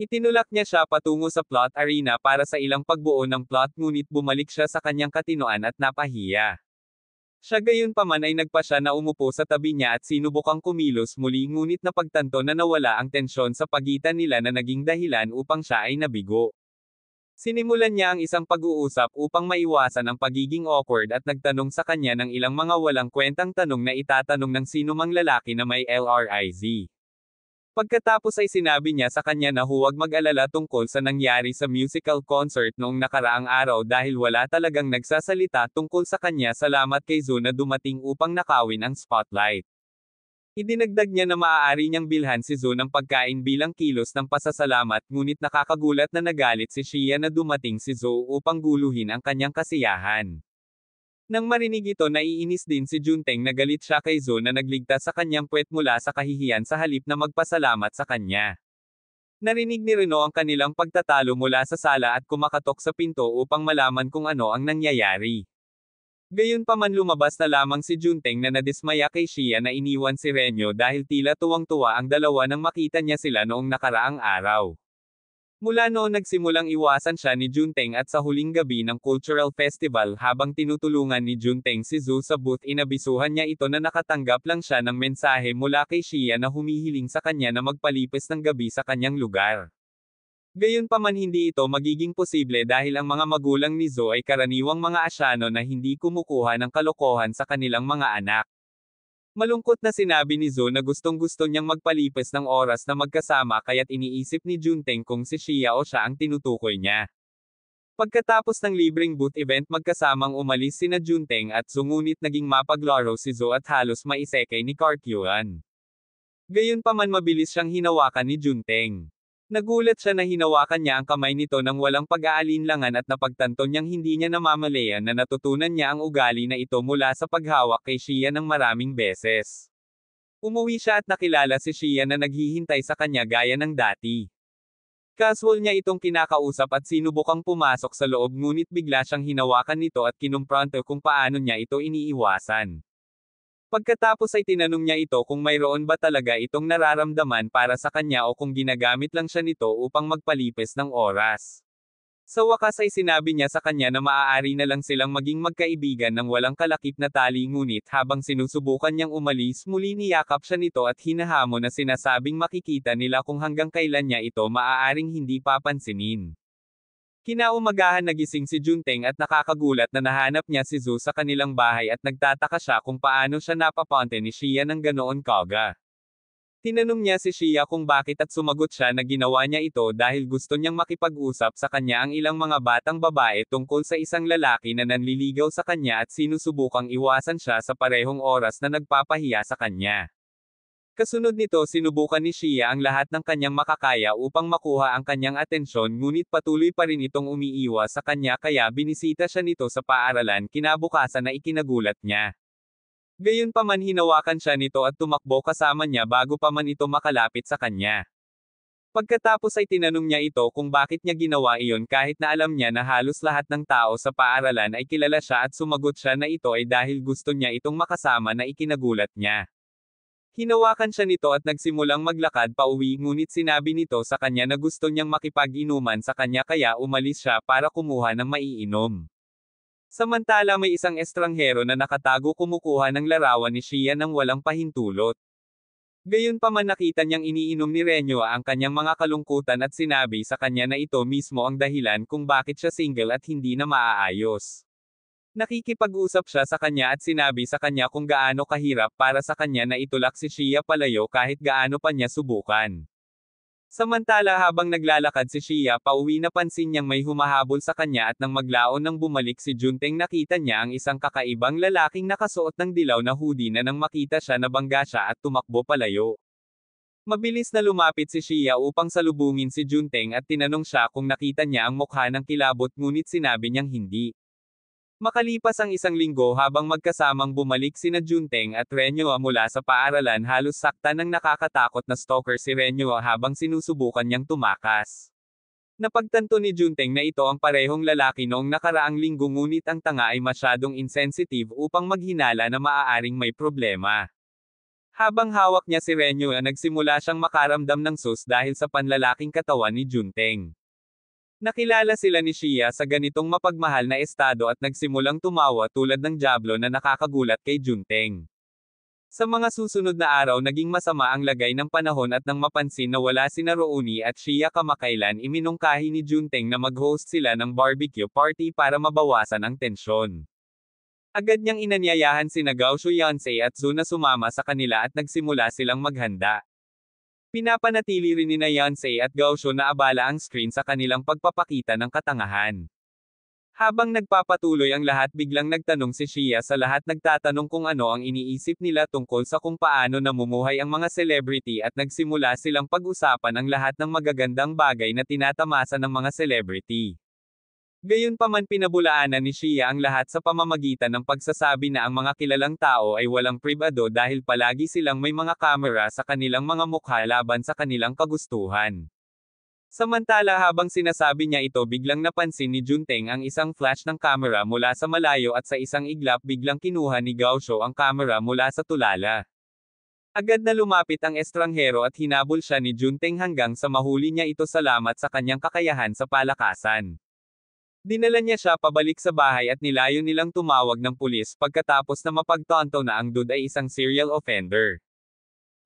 Itinulak niya siya patungo sa plot arena para sa ilang pagbuo ng plot ngunit bumalik siya sa kanyang katinoan at napahiya. Siya gayunpaman ay nagpa siya na umupo sa tabi niya at sinubukang kumilos muli ngunit napagtanto na nawala ang tensyon sa pagitan nila na naging dahilan upang siya ay nabigo. Sinimulan niya ang isang pag-uusap upang maiwasan ang pagiging awkward at nagtanong sa kanya ng ilang mga walang kwentang tanong na itatanong ng sinumang lalaki na may LRIZ. Pagkatapos ay sinabi niya sa kanya na huwag mag-alala tungkol sa nangyari sa musical concert noong nakaraang araw dahil wala talagang nagsasalita tungkol sa kanya salamat kay Zo na dumating upang nakawin ang spotlight. Idinagdag niya na maaari niyang bilhan si Zo ng pagkain bilang kilos ng pasasalamat ngunit nakakagulat na nagalit si Shia na dumating si Zo upang guluhin ang kanyang kasiyahan. Nang marinig ito naiinis din si Junteng na galit siya kay Zo na nagligtas sa kanyang puwet mula sa kahihiyan sa halip na magpasalamat sa kanya. Narinig ni Reno ang kanilang pagtatalo mula sa sala at kumakatok sa pinto upang malaman kung ano ang nangyayari. Gayunpaman lumabas na lamang si Junteng na nadismaya kay Shia na iniwan si Renyo dahil tila tuwang-tuwa ang dalawa nang makita niya sila noong nakaraang araw. Mula noon nagsimulang iwasan siya ni Junteng at sa huling gabi ng cultural festival habang tinutulungan ni Junteng si Zo sa booth inabisuhan niya ito na nakatanggap lang siya ng mensahe mula kay Shia na humihiling sa kanya na magpalipis ng gabi sa kanyang lugar. Gayunpaman hindi ito magiging posible dahil ang mga magulang ni Zo ay karaniwang mga Asyano na hindi kumukuha ng kalokohan sa kanilang mga anak. Malungkot na sinabi ni Zo na gustong-gusto niyang magpalipis ng oras na magkasama kaya't iniisip ni Junteng kung si Shia o siya ang tinutukoy niya. Pagkatapos ng libreng booth event magkasamang umalis sina Junteng at Zo ngunit naging mapaglaro si Zo at halos maisekay ni Karkyuan. Gayunpaman mabilis siyang hinawakan ni Junteng. Nagulat siya na hinawakan niya ang kamay nito nang walang pag-aalinlangan at napagtanto niyang hindi niya namamalayan na natutunan niya ang ugali na ito mula sa paghawak kay Shia ng maraming beses. Umuwi siya at nakilala si Shia na naghihintay sa kanya gaya ng dati. Casual niya itong kinakausap at sinubukang pumasok sa loob ngunit bigla siyang hinawakan nito at kinumpronto kung paano niya ito iniiwasan. Pagkatapos ay tinanong niya ito kung mayroon ba talaga itong nararamdaman para sa kanya o kung ginagamit lang siya nito upang magpalipis ng oras. Sa wakas ay sinabi niya sa kanya na maaari na lang silang maging magkaibigan ng walang kalakip na tali ngunit habang sinusubukan niyang umalis muli niyakap siya nito at hinahamon na sinasabing makikita nila kung hanggang kailan niya ito maaaring hindi papansinin. Kinaumagahan nagising si Junteng at nakakagulat na nahanap niya si Zo sa kanilang bahay at nagtataka siya kung paano siya napaponte ni Shia ng ganoon kaga. Tinanong niya si Shia kung bakit at sumagot siya na ginawa niya ito dahil gusto niyang makipag-usap sa kanya ang ilang mga batang babae tungkol sa isang lalaki na nanliligaw sa kanya at sinusubukang iwasan siya sa parehong oras na nagpapahiya sa kanya. Kasunod nito sinubukan ni Shia ang lahat ng kanyang makakaya upang makuha ang kanyang atensyon ngunit patuloy pa rin itong umiiwas sa kanya kaya binisita siya nito sa paaralan kinabukasan na ikinagulat niya. Gayunpaman hinawakan siya nito at tumakbo kasama niya bago pa man ito makalapit sa kanya. Pagkatapos ay tinanong niya ito kung bakit niya ginawa iyon kahit na alam niya na halos lahat ng tao sa paaralan ay kilala siya at sumagot siya na ito ay dahil gusto niya itong makasama na ikinagulat niya. Hinawakan siya nito at nagsimulang maglakad pauwi ngunit sinabi nito sa kanya na gusto niyang makipag-inuman sa kanya kaya umalis siya para kumuha ng maiinom. Samantala may isang estranghero na nakatago kumukuha ng larawan ni Shia nang walang pahintulot. Gayunpaman nakita niyang iniinom ni Renyo ang kanyang mga kalungkutan at sinabi sa kanya na ito mismo ang dahilan kung bakit siya single at hindi na maaayos. Nakikipag-usap siya sa kanya at sinabi sa kanya kung gaano kahirap para sa kanya na itulak si Shia palayo kahit gaano pa niya subukan. Samantala habang naglalakad si Shia pauwi napansin niyang may humahabol sa kanya at nang maglaon nang bumalik si Junteng nakita niya ang isang kakaibang lalaking nakasuot ng dilaw na hoodie na nang makita siya nabangga siya at tumakbo palayo. Mabilis na lumapit si Shia upang salubungin si Junteng at tinanong siya kung nakita niya ang mukha ng kilabot ngunit sinabi niyang hindi. Makalipas ang isang linggo habang magkasamang bumalik sina Junteng at Renyo mula sa paaralan halos sakta ng nakakatakot na stalker si Renyo habang sinusubukan niyang tumakas. Napagtanto ni Junteng na ito ang parehong lalaki noong nakaraang linggo ngunit ang tanga ay masyadong insensitive upang maghinala na maaaring may problema. Habang hawak niya si Renyo nagsimula siyang makaramdam ng sus dahil sa panlalaking katawan ni Junteng. Nakilala sila ni Shia sa ganitong mapagmahal na estado at nagsimulang tumawa tulad ng dyablo na nakakagulat kay Junteng. Sa mga susunod na araw naging masama ang lagay ng panahon at nang mapansin na wala sina Rooney at Shia kamakailan iminungkahi ni Junteng na mag-host sila ng barbecue party para mabawasan ang tensyon. Agad niyang inanyayahan sina Gaoshu Yonsei at Zu na sumama sa kanila at nagsimula silang maghanda. Pinapanatili rin ni Yonsei at Gaoshu na abala ang screen sa kanilang pagpapakita ng katangahan. Habang nagpapatuloy ang lahat biglang nagtanong si Shia sa lahat nagtatanong kung ano ang iniisip nila tungkol sa kung paano namumuhay ang mga celebrity at nagsimula silang pag-usapan ang lahat ng magagandang bagay na tinatamasa ng mga celebrity. Gayunpaman pinabulaanan ni Shia ang lahat sa pamamagitan ng pagsasabi na ang mga kilalang tao ay walang pribado dahil palagi silang may mga kamera sa kanilang mga mukha laban sa kanilang kagustuhan. Samantala habang sinasabi niya ito biglang napansin ni Junteng ang isang flash ng kamera mula sa malayo at sa isang iglap biglang kinuha ni Gaoshu ang kamera mula sa tulala. Agad na lumapit ang estranghero at hinabol siya ni Junteng hanggang sa mahuli niya ito salamat sa kanyang kakayahan sa palakasan. Dinala niya siya pabalik sa bahay at nilayo nilang tumawag ng pulis pagkatapos na mapagtanto na ang dude ay isang serial offender.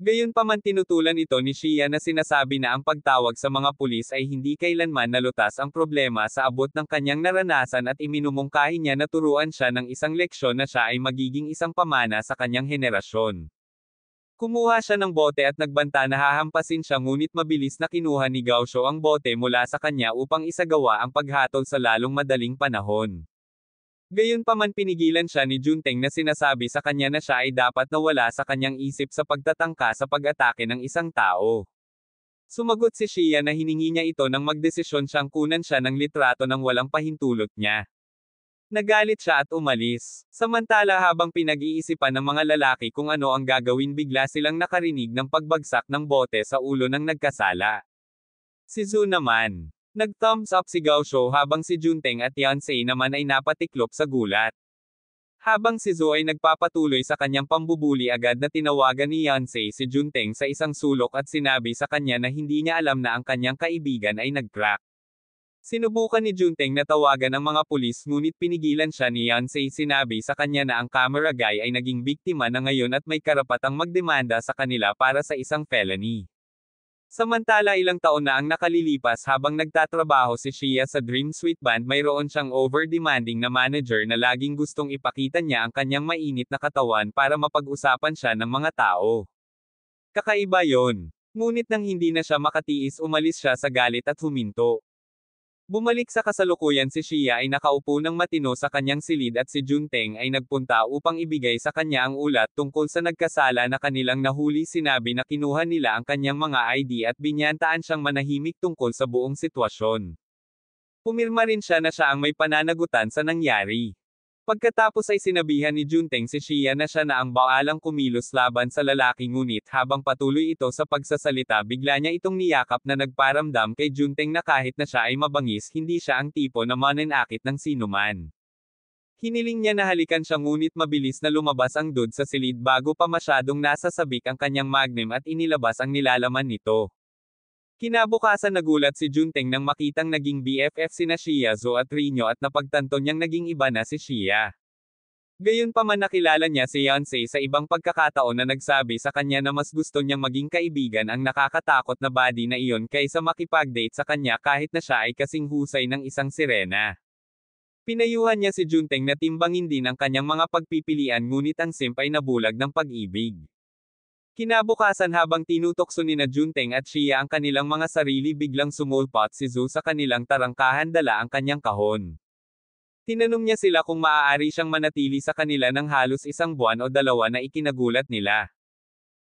Gayunpaman tinutulan ito ni Shia na sinasabi na ang pagtawag sa mga pulis ay hindi kailanman nalutas ang problema sa abot ng kanyang naranasan at iminumungkahi niya na turuan siya ng isang leksyon na siya ay magiging isang pamana sa kanyang henerasyon. Kumuha siya ng bote at nagbanta na hahampasin siya ngunit mabilis na kinuha ni Gaoshu ang bote mula sa kanya upang isagawa ang paghatol sa lalong madaling panahon. Gayunpaman pinigilan siya ni Junteng na sinasabi sa kanya na siya ay dapat nawala sa kanyang isip sa pagtatangka sa pag-atake ng isang tao. Sumagot si Shia na hiningi niya ito nang magdesisyon siyang kunan siya ng litrato ng walang pahintulot niya. Nagalit siya at umalis. Samantala habang pinag-iisipan ng mga lalaki kung ano ang gagawin bigla silang nakarinig ng pagbagsak ng bote sa ulo ng nagkasala. Si Zu naman. Nag-thumbs up si Gaoshu habang si Junteng at Yonsei naman ay napatiklop sa gulat. Habang si Zu ay nagpapatuloy sa kanyang pambubuli agad na tinawagan ni Yonsei si Junteng sa isang sulok at sinabi sa kanya na hindi niya alam na ang kanyang kaibigan ay nag-crack. Sinubukan ni Junteng na tawagan ang mga pulis ngunit pinigilan siya ni Yonsei sinabi sa kanya na ang camera guy ay naging biktima na ngayon at may karapatang magdemanda sa kanila para sa isang felony. Samantala ilang taon na ang nakalilipas habang nagtatrabaho si Shia sa Dream Sweet Band mayroon siyang over-demanding na manager na laging gustong ipakita niya ang kanyang mainit na katawan para mapag-usapan siya ng mga tao. Kakaiba yon. Ngunit nang hindi na siya makatiis umalis siya sa galit at huminto. Bumalik sa kasalukuyan si Shia ay nakaupo ng matino sa kanyang silid at si Junteng ay nagpunta upang ibigay sa kanya ang ulat tungkol sa nagkasala na kanilang nahuli sinabi na kinuha nila ang kanyang mga ID at binyantaan siyang manahimik tungkol sa buong sitwasyon. Pumirma rin siya na siya ang may pananagutan sa nangyari. Pagkatapos ay sinabihan ni Junteng si Shia na siya na ang baalang kumilos laban sa lalaki ngunit habang patuloy ito sa pagsasalita bigla niya itong niyakap na nagparamdam kay Junteng na kahit na siya ay mabangis hindi siya ang tipo na mananakit ng sinuman. Hiniling niya na halikan siya ngunit mabilis na lumabas ang dude sa silid bago pa masyadong nasasabik ang kanyang magnum at inilabas ang nilalaman nito. Kinabukasan nagulat si Junteng nang makitang naging BFF sina Shia Zo at Rino at napagtanto niyang naging iba na si Shia. Gayunpaman nakilala niya si Yonsei sa ibang pagkakataon na nagsabi sa kanya na mas gusto niyang maging kaibigan ang nakakatakot na body na iyon kaysa makipag-date sa kanya kahit na siya ay kasing husay ng isang sirena. Pinayuhan niya si Junteng na timbangin din ang kanyang mga pagpipilian ngunit ang simp ay nabulag ng pag-ibig. Kinabukasan habang tinutokso ni Junteng at Shia ang kanilang mga sarili biglang sumulpot si Zu sa kanilang tarangkahan dala ang kanyang kahon. Tinanong niya sila kung maaari siyang manatili sa kanila ng halos 1 buwan o 2 na ikinagulat nila.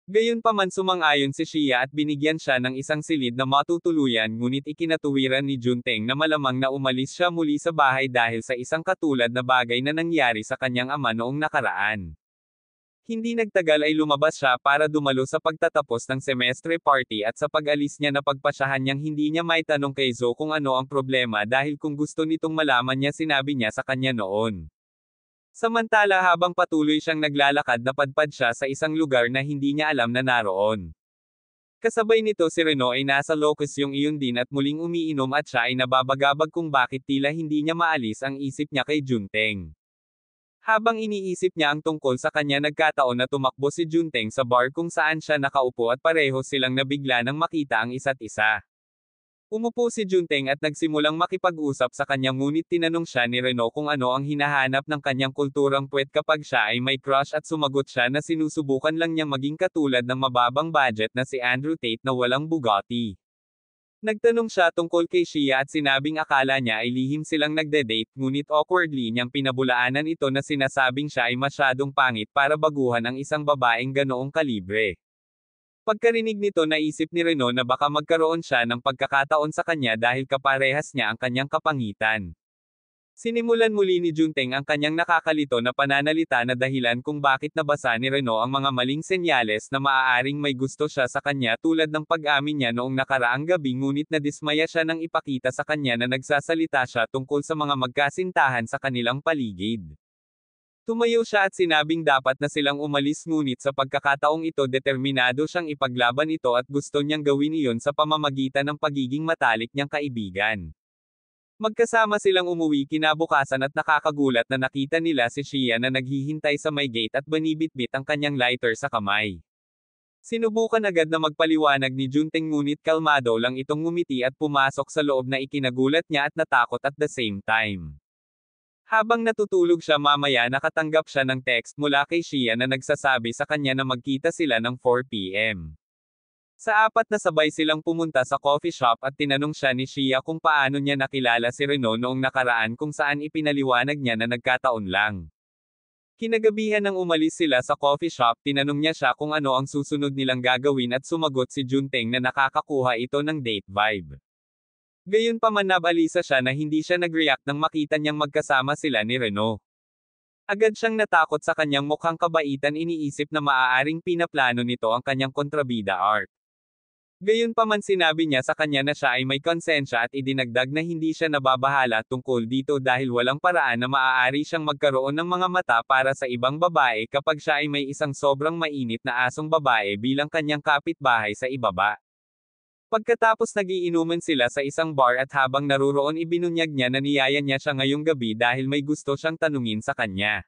Gayunpaman sumang-ayon si Shia at binigyan siya ng isang silid na matutuluyan ngunit ikinatuwiran ni Junteng na malamang na umalis siya muli sa bahay dahil sa isang katulad na bagay na nangyari sa kanyang ama noong nakaraan. Hindi nagtagal ay lumabas siya para dumalo sa pagtatapos ng semestre party at sa pag-alis niya napagpasyahan niyang hindi niya maitanong kay Zo kung ano ang problema dahil kung gusto nitong malaman niya sinabi niya sa kanya noon. Samantala habang patuloy siyang naglalakad napadpad siya sa isang lugar na hindi niya alam na naroon. Kasabay nito si Reno ay nasa locus yung iyon din at muling umiinom at siya ay nababagabag kung bakit tila hindi niya maalis ang isip niya kay Junteng. Habang iniisip niya ang tungkol sa kanya nagkataon na tumakbo si Junteng sa bar kung saan siya nakaupo at pareho silang nabigla nang makita ang isa't isa. Umupo si Junteng at nagsimulang makipag-usap sa kanya ngunit tinanong siya ni Reno kung ano ang hinahanap ng kanyang kulturang puwet kapag siya ay may crush at sumagot siya na sinusubukan lang niyang maging katulad ng mababang budget na si Andrew Tate na walang Bugatti. Nagtanong siya tungkol kay Shia at sinabing akala niya ay lihim silang nagde-date ngunit awkwardly niyang pinabulaanan ito na sinasabing siya ay masyadong pangit para baguhan ang isang babaeng ganoong kalibre. Pagkarinig nito naisip ni Reno na baka magkaroon siya ng pagkakataon sa kanya dahil kaparehas niya ang kanyang kapangitan. Sinimulan muli ni Junteng ang kanyang nakakalito na pananalita na dahilan kung bakit nabasa ni Reno ang mga maling senyales na maaaring may gusto siya sa kanya tulad ng pag-amin niya noong nakaraang gabi ngunit nadismaya siya nang ipakita sa kanya na nagsasalita siya tungkol sa mga magkasintahan sa kanilang paligid. Tumayo siya at sinabing dapat na silang umalis ngunit sa pagkakataong ito determinado siyang ipaglaban ito at gusto niyang gawin iyon sa pamamagitan ng pagiging matalik niyang kaibigan. Magkasama silang umuwi kinabukasan at nakakagulat na nakita nila si Shia na naghihintay sa may gate at banibitbit ang kanyang lighter sa kamay. Sinubukan agad na magpaliwanag ni Junteng ngunit kalmado lang itong ngumiti at pumasok sa loob na ikinagulat niya at natakot at the same time. Habang natutulog siya mamaya nakatanggap siya ng text mula kay Shia na nagsasabi sa kanya na magkita sila ng 4 p.m. Sa 4 na sabay silang pumunta sa coffee shop at tinanong siya ni Shia kung paano niya nakilala si Reno noong nakaraan kung saan ipinaliwanag niya na nagkataon lang. Kinagabihan nang umalis sila sa coffee shop tinanong niya siya kung ano ang susunod nilang gagawin at sumagot si Junteng na nakakakuha ito ng date vibe. Gayunpaman nabalisa siya na hindi siya nag-react nang makita niyang magkasama sila ni Reno. Agad siyang natakot sa kanyang mukhang kabaitan iniisip na maaaring pinaplano nito ang kanyang kontrabida art. Gayunpaman sinabi niya sa kanya na siya ay may konsensya at idinagdag na hindi siya nababahala tungkol dito dahil walang paraan na maaari siyang magkaroon ng mga mata para sa ibang babae kapag siya ay may isang sobrang mainit na asong babae bilang kanyang kapitbahay sa ibaba. Pagkatapos nagiinuman sila sa isang bar at habang naruroon ibinunyag niya na niyaya niya siya ngayong gabi dahil may gusto siyang tanungin sa kanya.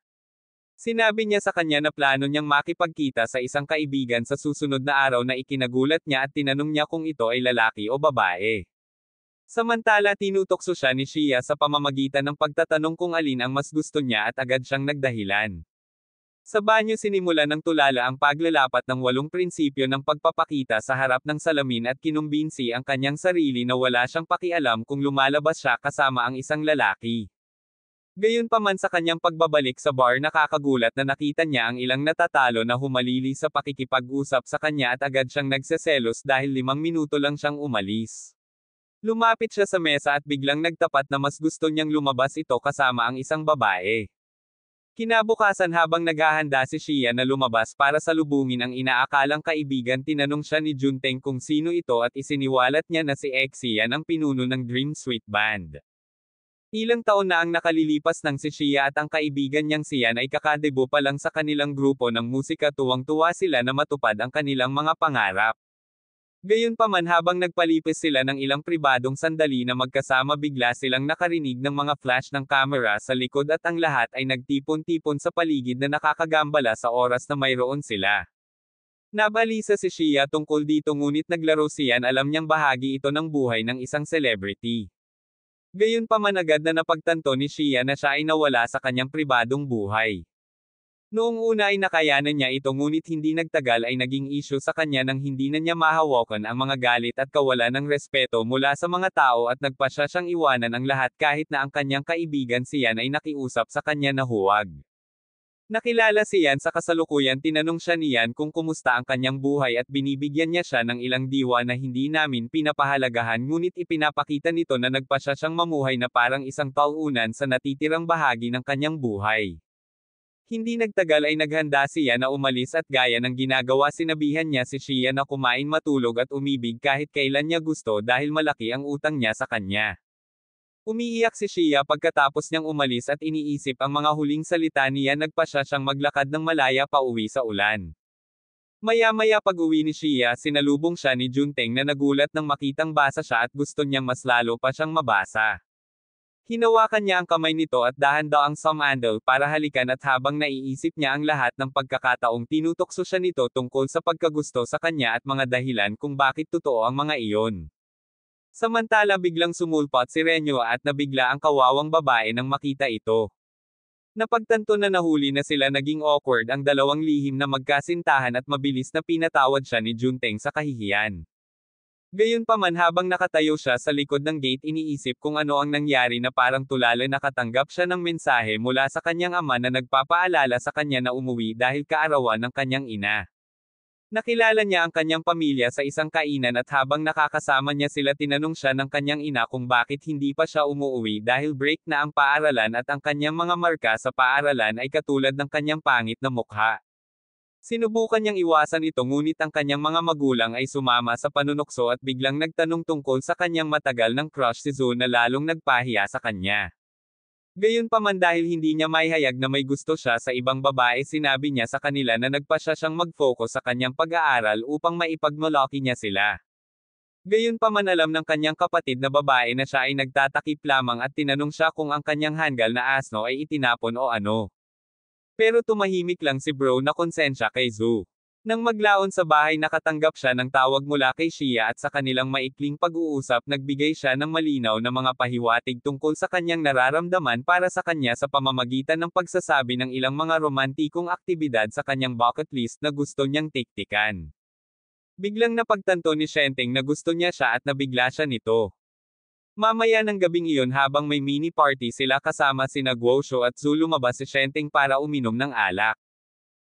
Sinabi niya sa kanya na plano niyang makipagkita sa isang kaibigan sa susunod na araw na ikinagulat niya at tinanong niya kung ito ay lalaki o babae. Samantala tinutokso siya ni Shia sa pamamagitan ng pagtatanong kung alin ang mas gusto niya at agad siyang nagdahilan. Sa banyo sinimulan ng tulala ang paglalapat ng 8 prinsipyo ng pagpapakita sa harap ng salamin at kinumbinsi ang kanyang sarili na wala siyang pakialam kung lumalabas siya kasama ang isang lalaki. Gayunpaman sa kanyang pagbabalik sa bar nakakagulat na nakita niya ang ilang natatalo na humalili sa pakikipag-usap sa kanya at agad siyang nagseselos dahil 5 minuto lang siyang umalis. Lumapit siya sa mesa at biglang nagtapat na mas gusto niyang lumabas ito kasama ang isang babae. Kinabukasan habang naghahanda si Shia na lumabas para salubungin ang inaakalang kaibigan tinanong siya ni Junteng kung sino ito at isiniwalat niya na si Xian ang pinuno ng Dream Sweet Band. Ilang taon na ang nakalilipas nang si Shia at ang kaibigan niyang Sian ay kakadebo pa lang sa kanilang grupo ng musika tuwang-tuwa sila na matupad ang kanilang mga pangarap. Gayunpaman habang nagpalipis sila ng ilang pribadong sandali na magkasama bigla silang nakarinig ng mga flash ng kamera sa likod at ang lahat ay nagtipon-tipon sa paligid na nakakagambala sa oras na mayroon sila. Nabalisa si Shia tungkol dito ngunit naglaro siyan alam niyang bahagi ito ng buhay ng isang celebrity. Gayunpaman agad na napagtanto ni Shia na siya ay nawala sa kanyang pribadong buhay. Noong una ay nakayanan niya ito ngunit hindi nagtagal ay naging issue sa kanya nang hindi na niya mahawakan ang mga galit at kawalan ng respeto mula sa mga tao at nagpasya siyang iwanan ang lahat kahit na ang kanyang kaibigan siyan ay nakiusap sa kanya na huwag. Nakilala siyan sa kasalukuyan tinanong siya niyan kung kumusta ang kanyang buhay at binibigyan niya siya ng ilang diwa na hindi namin pinapahalagahan ngunit ipinapakita nito na nagpasya siyang mamuhay na parang isang taunan sa natitirang bahagi ng kanyang buhay. Hindi nagtagal ay naghanda siya na umalis at gaya ng ginagawa sinabihan niya si Shia na kumain matulog at umibig kahit kailan niya gusto dahil malaki ang utang niya sa kanya. Umiiyak si Shia pagkatapos niyang umalis at iniisip ang mga huling salita niya nagpasya siyang maglakad ng malaya pauwi sa ulan. Maya-maya pag-uwi ni Shia sinalubong siya ni Junteng na nagulat nang makitang basa siya at gusto niyang mas lalo pa siyang mabasa. Hinawakan niya ang kamay nito at dahan-daang sumandal para halikan at habang naiisip niya ang lahat ng pagkakataong tinutokso siya nito tungkol sa pagkagusto sa kanya at mga dahilan kung bakit totoo ang mga iyon. Samantala biglang sumulpot si Renyo at nabigla ang kawawang babae nang makita ito. Napagtanto na nahuli na sila naging awkward ang dalawang lihim na magkasintahan at mabilis na pinatawad siya ni Junteng sa kahihiyan. Gayunpaman habang nakatayo siya sa likod ng gate iniisip kung ano ang nangyari na parang tulala nakatanggap siya ng mensahe mula sa kanyang ama na nagpapaalala sa kanya na umuwi dahil kaarawan ng kanyang ina. Nakilala niya ang kanyang pamilya sa isang kainan at habang nakakasama niya sila tinanong siya ng kanyang ina kung bakit hindi pa siya umuuwi dahil break na ang paaralan at ang kanyang mga marka sa paaralan ay katulad ng kanyang pangit na mukha. Sinubukan niyang iwasan ito ngunit ang kanyang mga magulang ay sumama sa panunokso at biglang nagtanong tungkol sa kanyang matagal ng crush si Zo na lalong nagpahiya sa kanya. Gayunpaman dahil hindi niya maihayag na may gusto siya sa ibang babae sinabi niya sa kanila na nagpasya siyang mag-focus sa kanyang pag-aaral upang maipagmalaki niya sila. Gayunpaman alam ng kanyang kapatid na babae na siya ay nagtatakip lamang at tinanong siya kung ang kanyang hanggal na asno ay itinapon o ano. Pero tumahimik lang si bro na konsensya kay Zo. Nang maglaon sa bahay nakatanggap siya ng tawag mula kay Shia at sa kanilang maikling pag-uusap nagbigay siya ng malinaw na mga pahiwatig tungkol sa kanyang nararamdaman para sa kanya sa pamamagitan ng pagsasabi ng ilang mga romantikong aktibidad sa kanyang bucket list na gusto niyang tiktikan. Biglang napagtanto ni Shenteng na gusto niya siya at nabigla siya nito. Mamaya ng gabing iyon habang may mini party sila kasama sina Guosho at Zu lumabas si Shenteng para uminom ng alak.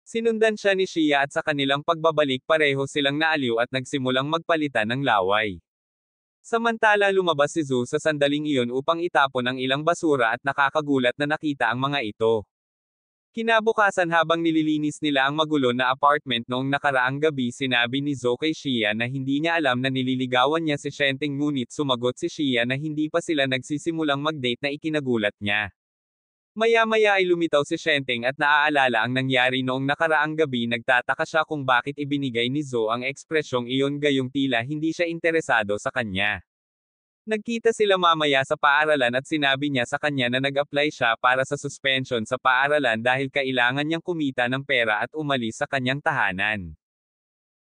Sinundan siya ni Shia at sa kanilang pagbabalik pareho silang naaliw at nagsimulang magpalitan ng laway. Samantala lumabas si Zu sa sandaling iyon upang itapon ang ilang basura at nakakagulat na nakita ang mga ito. Kinabukasan habang nililinis nila ang magulo na apartment noong nakaraang gabi sinabi ni Zo kay Shia na hindi niya alam na nililigawan niya si Shenteng ngunit sumagot si Shia na hindi pa sila nagsisimulang mag-date na ikinagulat niya. Maya-maya ay lumitaw si Shenteng at naaalala ang nangyari noong nakaraang gabi nagtataka siya kung bakit ibinigay ni Zo ang ekspresyong iyon gayong tila hindi siya interesado sa kanya. Nagkita sila mamaya sa paaralan at sinabi niya sa kanya na nag-apply siya para sa suspension sa paaralan dahil kailangan niyang kumita ng pera at umalis sa kanyang tahanan.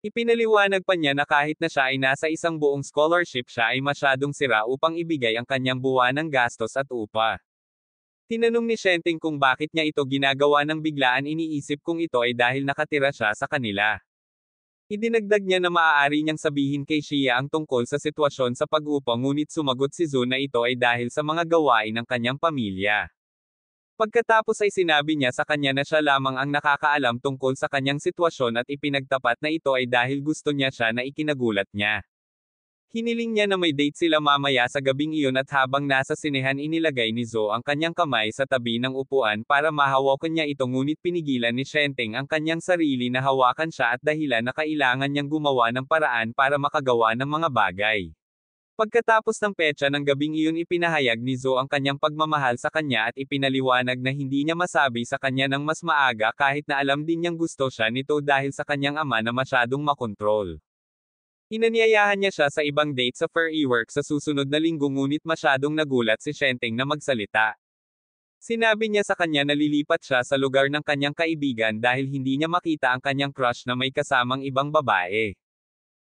Ipinaliwanag pa niya na kahit na siya ay nasa isang buong scholarship siya ay masyadong sira upang ibigay ang kanyang buwanang gastos at upa. Tinanong ni Shenteng kung bakit niya ito ginagawa ng biglaan iniisip kung ito ay dahil nakatira siya sa kanila. Idinagdag niya na maaari niyang sabihin kay Shia ang tungkol sa sitwasyon sa pag-upa ngunit sumagot si Zo na ito ay dahil sa mga gawain ng kanyang pamilya. Pagkatapos ay sinabi niya sa kanya na siya lamang ang nakakaalam tungkol sa kanyang sitwasyon at ipinagtapat na ito ay dahil gusto niya siya na ikinagulat niya. Hiniling niya na may date sila mamaya sa gabing iyon at habang nasa sinehan inilagay ni Zo ang kanyang kamay sa tabi ng upuan para mahawakan niya ito ngunit pinigilan ni Shenteng ang kanyang sarili na hawakan siya at dahilan na kailangan niyang gumawa ng paraan para makagawa ng mga bagay. Pagkatapos ng petsa ng gabing iyon ipinahayag ni Zo ang kanyang pagmamahal sa kanya at ipinaliwanag na hindi niya masabi sa kanya ng mas maaga kahit na alam din niyang gusto siya nito dahil sa kanyang ama na masyadong makontrol. Inanyayahan niya siya sa ibang date sa Fairyworks sa susunod na linggo ngunit masyadong nagulat si Shenteng na magsalita. Sinabi niya sa kanya na lilipat siya sa lugar ng kanyang kaibigan dahil hindi niya makita ang kanyang crush na may kasamang ibang babae.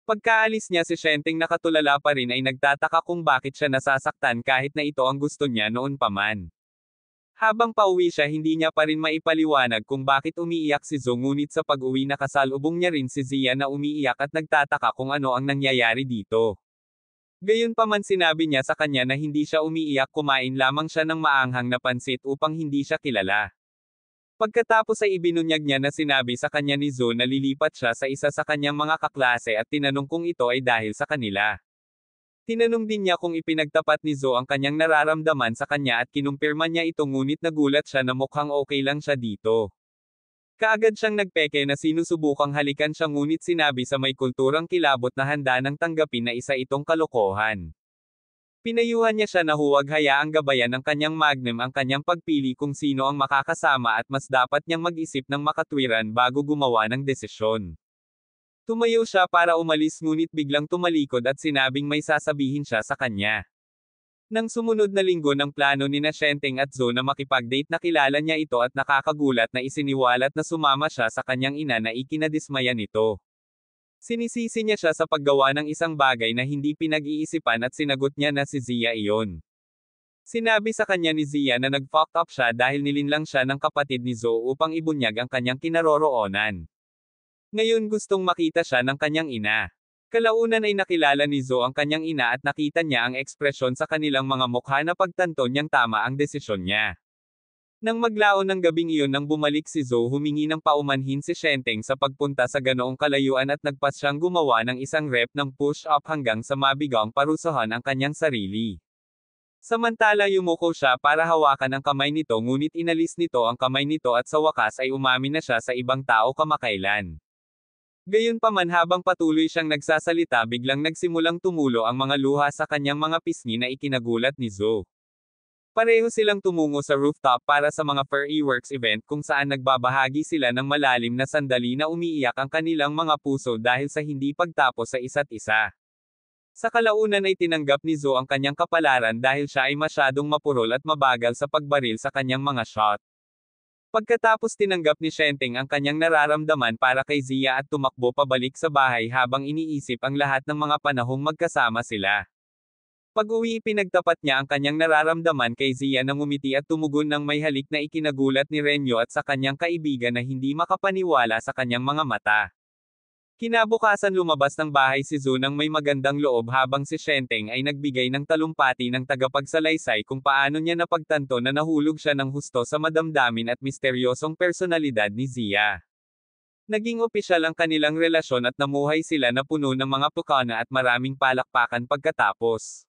Pagkaalis niya si Shenteng nakatulala pa rin ay nagtataka kung bakit siya nasasaktan kahit na ito ang gusto niya noon pa man. Habang pauwi siya hindi niya pa rin maipaliwanag kung bakit umiiyak si Zo ngunit sa pag-uwi nakasalubong niya rin si Zia na umiiyak at nagtataka kung ano ang nangyayari dito. Gayunpaman sinabi niya sa kanya na hindi siya umiiyak kumain lamang siya ng maanghang na pansit upang hindi siya kilala. Pagkatapos ay ibinunyag niya na sinabi sa kanya ni Zo na lilipat siya sa isa sa kanyang mga kaklase at tinanong kung ito ay dahil sa kanila. Tinanong din niya kung ipinagtapat ni Zo ang kanyang nararamdaman sa kanya at kinumpirma niya ito ngunit nagulat siya na mukhang okay lang siya dito. Kaagad siyang nagpeke na sinusubukang halikan siya ngunit sinabi sa may kulturang kilabot na handa nang tanggapin na isa itong kalokohan. Pinayuhan niya siya na huwag hayaang gabayan ng kanyang magnum ang kanyang pagpili kung sino ang makakasama at mas dapat niyang mag-isip ng makatwiran bago gumawa ng desisyon. Tumayo siya para umalis ngunit biglang tumalikod at sinabing may sasabihin siya sa kanya. Nang sumunod na linggo ng plano ni Shenteng at Zo na makipag-date nakilala niya ito at nakakagulat na isiniwalat na sumama siya sa kanyang ina na ikinadismaya nito. Sinisisi niya siya sa paggawa ng isang bagay na hindi pinag-iisipan at sinagot niya na si Zia iyon. Sinabi sa kanya ni Zia na nag-fucked up siya dahil nilinlang siya ng kapatid ni Zo upang ibunyag ang kanyang kinaroroonan. Ngayon gustong makita siya ng kanyang ina. Kalaunan ay nakilala ni Zo ang kanyang ina at nakita niya ang ekspresyon sa kanilang mga mukha na pagtanto niyang tama ang desisyon niya. Nang maglaon ng gabing iyon nang bumalik si Zo humingi ng paumanhin si Shenteng sa pagpunta sa ganoong kalayuan at nagpas siyang gumawa ng isang rep ng push-up hanggang sa mabigang parusahan ang kanyang sarili. Samantala yumuko siya para hawakan ang kamay nito ngunit inalis nito ang kamay nito at sa wakas ay umamin na siya sa ibang tao kamakailan. Gayunpaman habang patuloy siyang nagsasalita biglang nagsimulang tumulo ang mga luha sa kanyang mga pisngi na ikinagulat ni Zo. Pareho silang tumungo sa rooftop para sa mga Furry Works event kung saan nagbabahagi sila ng malalim na sandali na umiiyak ang kanilang mga puso dahil sa hindi pagtapos sa isa't isa. Sa kalaunan ay tinanggap ni Zo ang kanyang kapalaran dahil siya ay masyadong mapurol at mabagal sa pagbaril sa kanyang mga shot. Pagkatapos tinanggap ni Shenteng ang kanyang nararamdaman para kay Zia at tumakbo pabalik sa bahay habang iniisip ang lahat ng mga panahong magkasama sila. Pag-uwi pinagtapat niya ang kanyang nararamdaman kay Zia nang ngumiti at tumugon ng may halik na ikinagulat ni Renyo at sa kanyang kaibigan na hindi makapaniwala sa kanyang mga mata. Kinabukasan lumabas ng bahay si Zo nang may magandang loob habang si Shenteng ay nagbigay ng talumpati ng tagapagsalaysay kung paano niya napagtanto na nahulog siya ng husto sa madamdamin at misteryosong personalidad ni Zia. Naging opisyal ang kanilang relasyon at namuhay sila na puno ng mga pukana at maraming palakpakan pagkatapos.